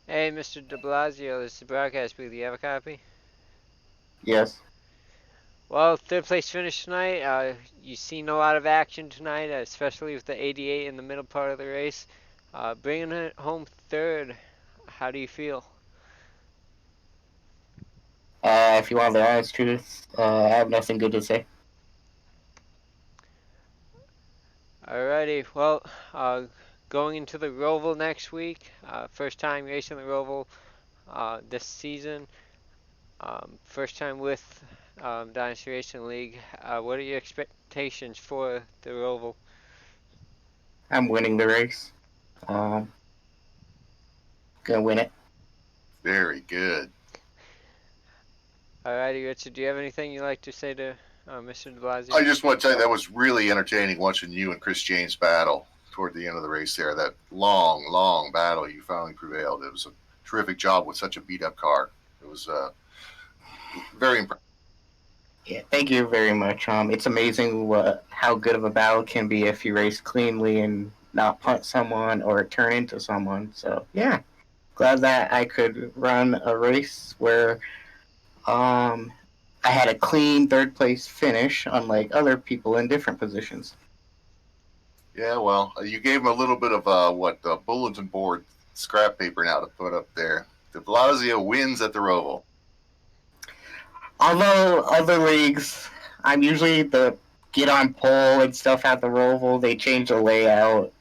Hey, Mr. de Blasio, this is the broadcast booth. Do you have a copy? Yes. Well, third place finish tonight. You've seen a lot of action tonight, especially with the 88 in the middle part of the race. Bringing it home third, how do you feel? If you want the honest truth, I have nothing good to say. Alrighty, well, going into the Roval next week, first time racing the Roval this season. First time with Dynasty Racing League. What are your expectations for the Roval? I'm winning the race. Um, gonna win it. Very good. Alrighty, Richard. Do you have anything you'd like to say to Mr. De Blasio? I just want to tell you that was really entertaining watching you and Chris James battle toward the end of the race there. That long, long battle, you finally prevailed. It was a terrific job with such a beat up car. It was very impressive. Yeah, thank you very much. It's amazing how good of a battle can be if you race cleanly and not punt someone or turn into someone. So yeah, glad that I could run a race where I had a clean third place finish, unlike other people in different positions. Yeah, well, you gave him a little bit of bulletin board scrap paper now to put up there. De Blasio wins at the Roval. Although other leagues, I'm usually the get on pole and stuff at the Roval. They change the layout,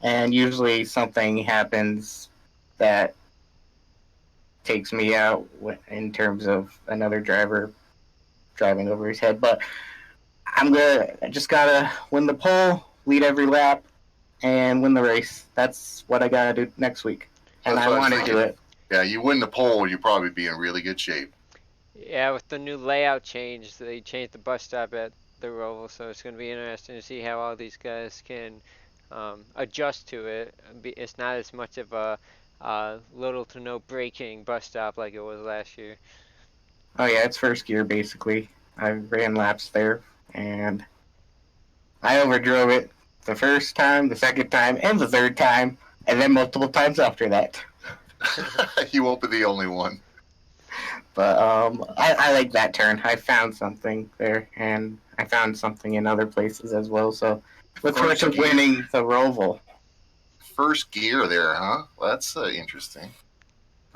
and usually something happens that takes me out in terms of another driver driving over his head. But I just gotta win the pole, lead every lap, and win the race. That's what I gotta do next week, and That's I what I was want to thinking. do it. Yeah, you win the pole, you'll probably be in really good shape. Yeah, with the new layout change, they changed the bus stop at the Roval, so it's going to be interesting to see how all these guys can adjust to it. It's not as much of a little to no braking bus stop like it was last year. Oh yeah, it's first gear basically. I ran laps there, and I overdrove it the first time, the second time, and the third time, and then multiple times after that. You won't be the only one. But I like that turn. I found something there, and I found something in other places as well. So look forward to winning the Roval. First gear there, huh? Well, that's interesting.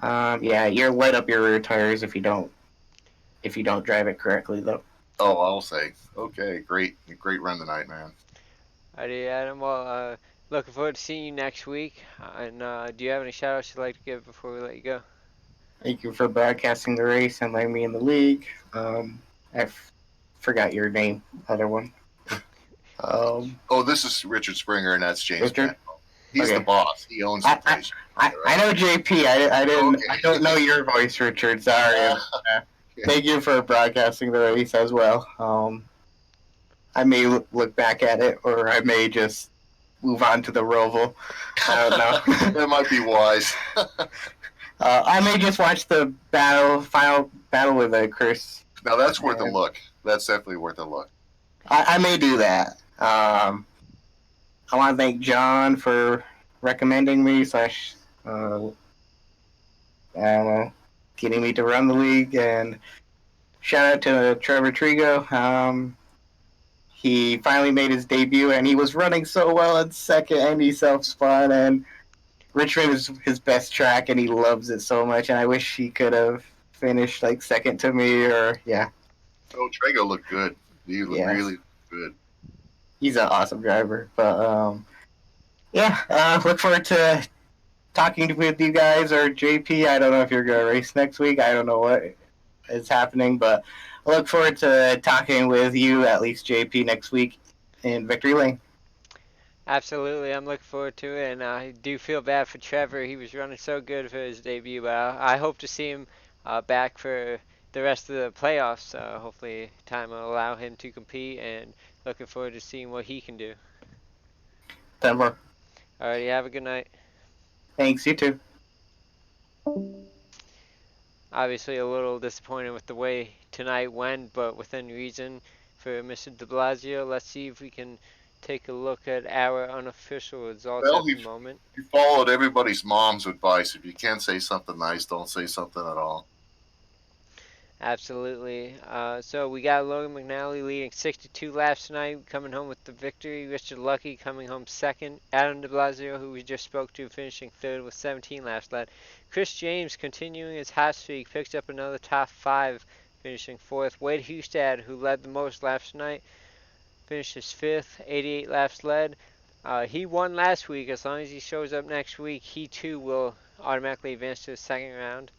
Yeah, you're light up your rear tires if you don't drive it correctly though. Oh, I'll say. Okay, great run tonight, man. Alrighty, Adam. Well, looking forward to seeing you next week. And do you have any shout outs you'd like to give before we let you go? Thank you for broadcasting the race and letting me in the league. Forgot your name, other one. Oh, this is Richard Springer, and that's James. Richard? He's the boss. He owns the place. I know JP. I didn't. Okay. I don't know your voice, Richard. Sorry. Thank you for broadcasting the race as well. I may look back at it, or I may just move on to the Roval. I don't know. That might be wise. I may just watch the final battle with Chris. Now that's worth a look. That's definitely worth a look. I may do that. I want to thank John for recommending me / I don't know, getting me to run the league, and shout out to Trevor Trigo. He finally made his debut, and he was running so well in second, and he self-spun, and Richmond is his best track, and he loves it so much, and I wish he could have finished like second to me, or yeah. Oh, Trago looked good. He looked really good. He's an awesome driver, but look forward to talking with you guys, or JP. I don't know if you're gonna race next week. I don't know what is happening, but I look forward to talking with you, at least JP, next week in Victory Lane. Absolutely, I'm looking forward to it, and I do feel bad for Trevor. He was running so good for his debut, but I hope to see him back for the rest of the playoffs. Hopefully, time will allow him to compete, and looking forward to seeing what he can do. Denver. Alrighty, have a good night. Thanks, you too. Obviously, a little disappointed with the way tonight went, but within reason for Mr. De Blasio. Let's see if we can take a look at our unofficial results at the moment. He followed everybody's mom's advice. If you can't say something nice, don't say something at all. Absolutely. So we got Logan McNally leading 62 laps tonight, coming home with the victory. Richard Lucky coming home second. Adam De Blasio, who we just spoke to, finishing third with 17 laps led. Chris James, continuing his hot streak, picks up another top 5, finishing fourth. Wade Hustad, who led the most laps tonight, finishes fifth, 88 laps led. He won last week. As long as he shows up next week, he too will automatically advance to the second round.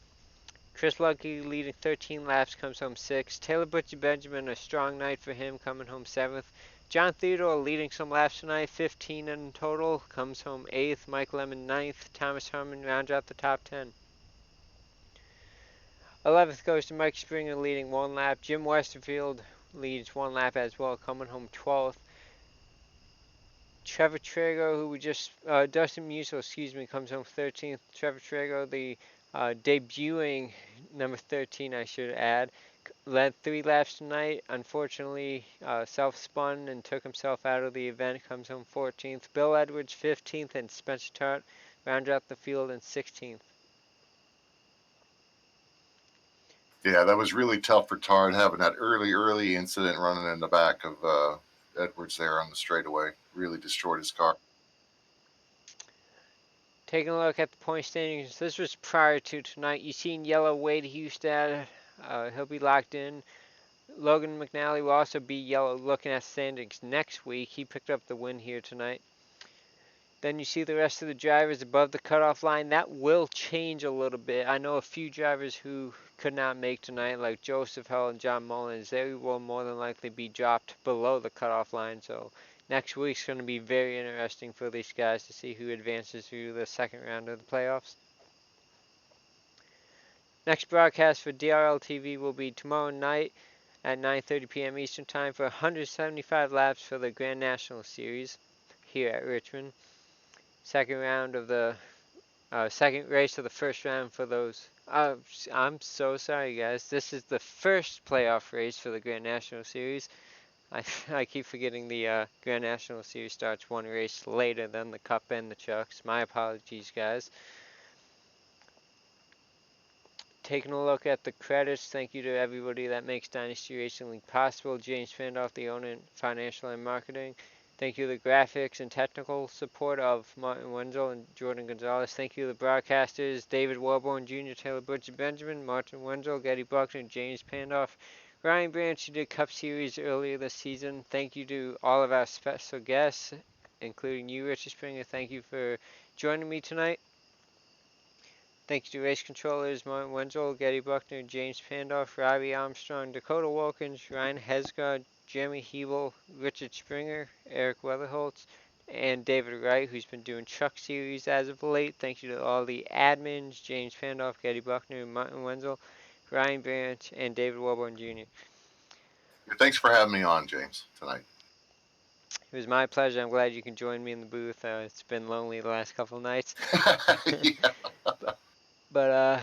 Chris Lucky leading 13 laps, comes home 6th. Taylor Butcher Benjamin, a strong night for him, coming home 7th. John Theodore leading some laps tonight, 15 in total, comes home 8th. Mike Lemon 9th. Thomas Herman rounds out the top 10. 11th goes to Mike Springer leading 1 lap. Jim Westerfield leads 1 lap as well, coming home 12th. Trevor Trago, who we just, Dustin Musil, excuse me, comes home 13th. Trevor Trago, the debuting number 13, I should add, led 3 laps tonight. Unfortunately, self-spun and took himself out of the event, comes home 14th. Bill Edwards 15th, and Spencer Tart rounds out the field in 16th. Yeah, that was really tough for Tard having that early incident running in the back of Edwards there on the straightaway. Really destroyed his car. Taking a look at the point standings, this was prior to tonight. You seen yellow Wade Hustad. He'll be locked in. Logan McNally will also be yellow looking at standings next week. He picked up the win here tonight. Then you see the rest of the drivers above the cutoff line. That will change a little bit. I know a few drivers who could not make tonight, like Joseph Hull and John Mullins. They will more than likely be dropped below the cutoff line. So next week's going to be very interesting for these guys to see who advances through the second round of the playoffs. Next broadcast for DRL TV will be tomorrow night at 9:30 p.m. Eastern Time for 175 laps for the Grand National Series here at Richmond. Second round of the second race of the first round for those. I'm so sorry, guys. This is the first playoff race for the Grand National Series. I keep forgetting the Grand National Series starts one race later than the Cup and the Chucks. My apologies, guys. Taking a look at the credits, thank you to everybody that makes Dynasty Racing League possible. James Fandoff, the owner, financial and marketing. Thank you to the graphics and technical support of Martin Wenzel and Jordan Gonzalez. Thank you to the broadcasters, David Warborn Jr., Taylor Butcher Benjamin, Martin Wenzel, Getty Buckner, James Pandoff, Ryan Branch, who did Cup Series earlier this season. Thank you to all of our special guests, including you, Richard Springer. Thank you for joining me tonight. Thank you to race controllers Martin Wenzel, Getty Buckner, James Pandoff, Robbie Armstrong, Dakota Wilkins, Ryan Hesgard, Jeremy Hebel, Richard Springer, Eric Weatherholtz, and David Wright, who's been doing Truck Series as of late. Thank you to all the admins, James Pandoff, Getty Buckner, Martin Wenzel, Ryan Branch, and David Welborn Jr. Thanks for having me on, James, tonight. It was my pleasure. I'm glad you can join me in the booth. It's been lonely the last couple of nights. Yeah. But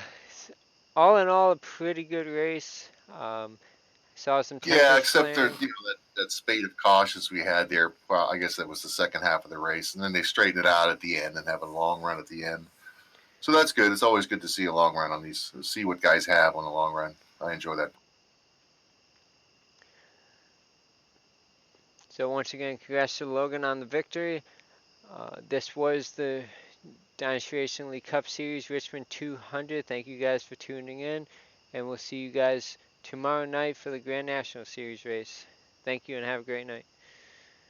all in all, a pretty good race. Saw some Yeah, tempers except flaring. that spate of cautions we had there. Well, I guess that was the second half of the race, and then they straightened it out at the end and have a long run at the end. So that's good. It's always good to see a long run on these. See what guys have on the long run. I enjoy that. So once again, congrats to Logan on the victory. This was the Dynasty Racing League Cup Series Richmond 200. Thank you guys for tuning in, and we'll see you guys tomorrow night for the Grand National Series race. Thank you and have a great night.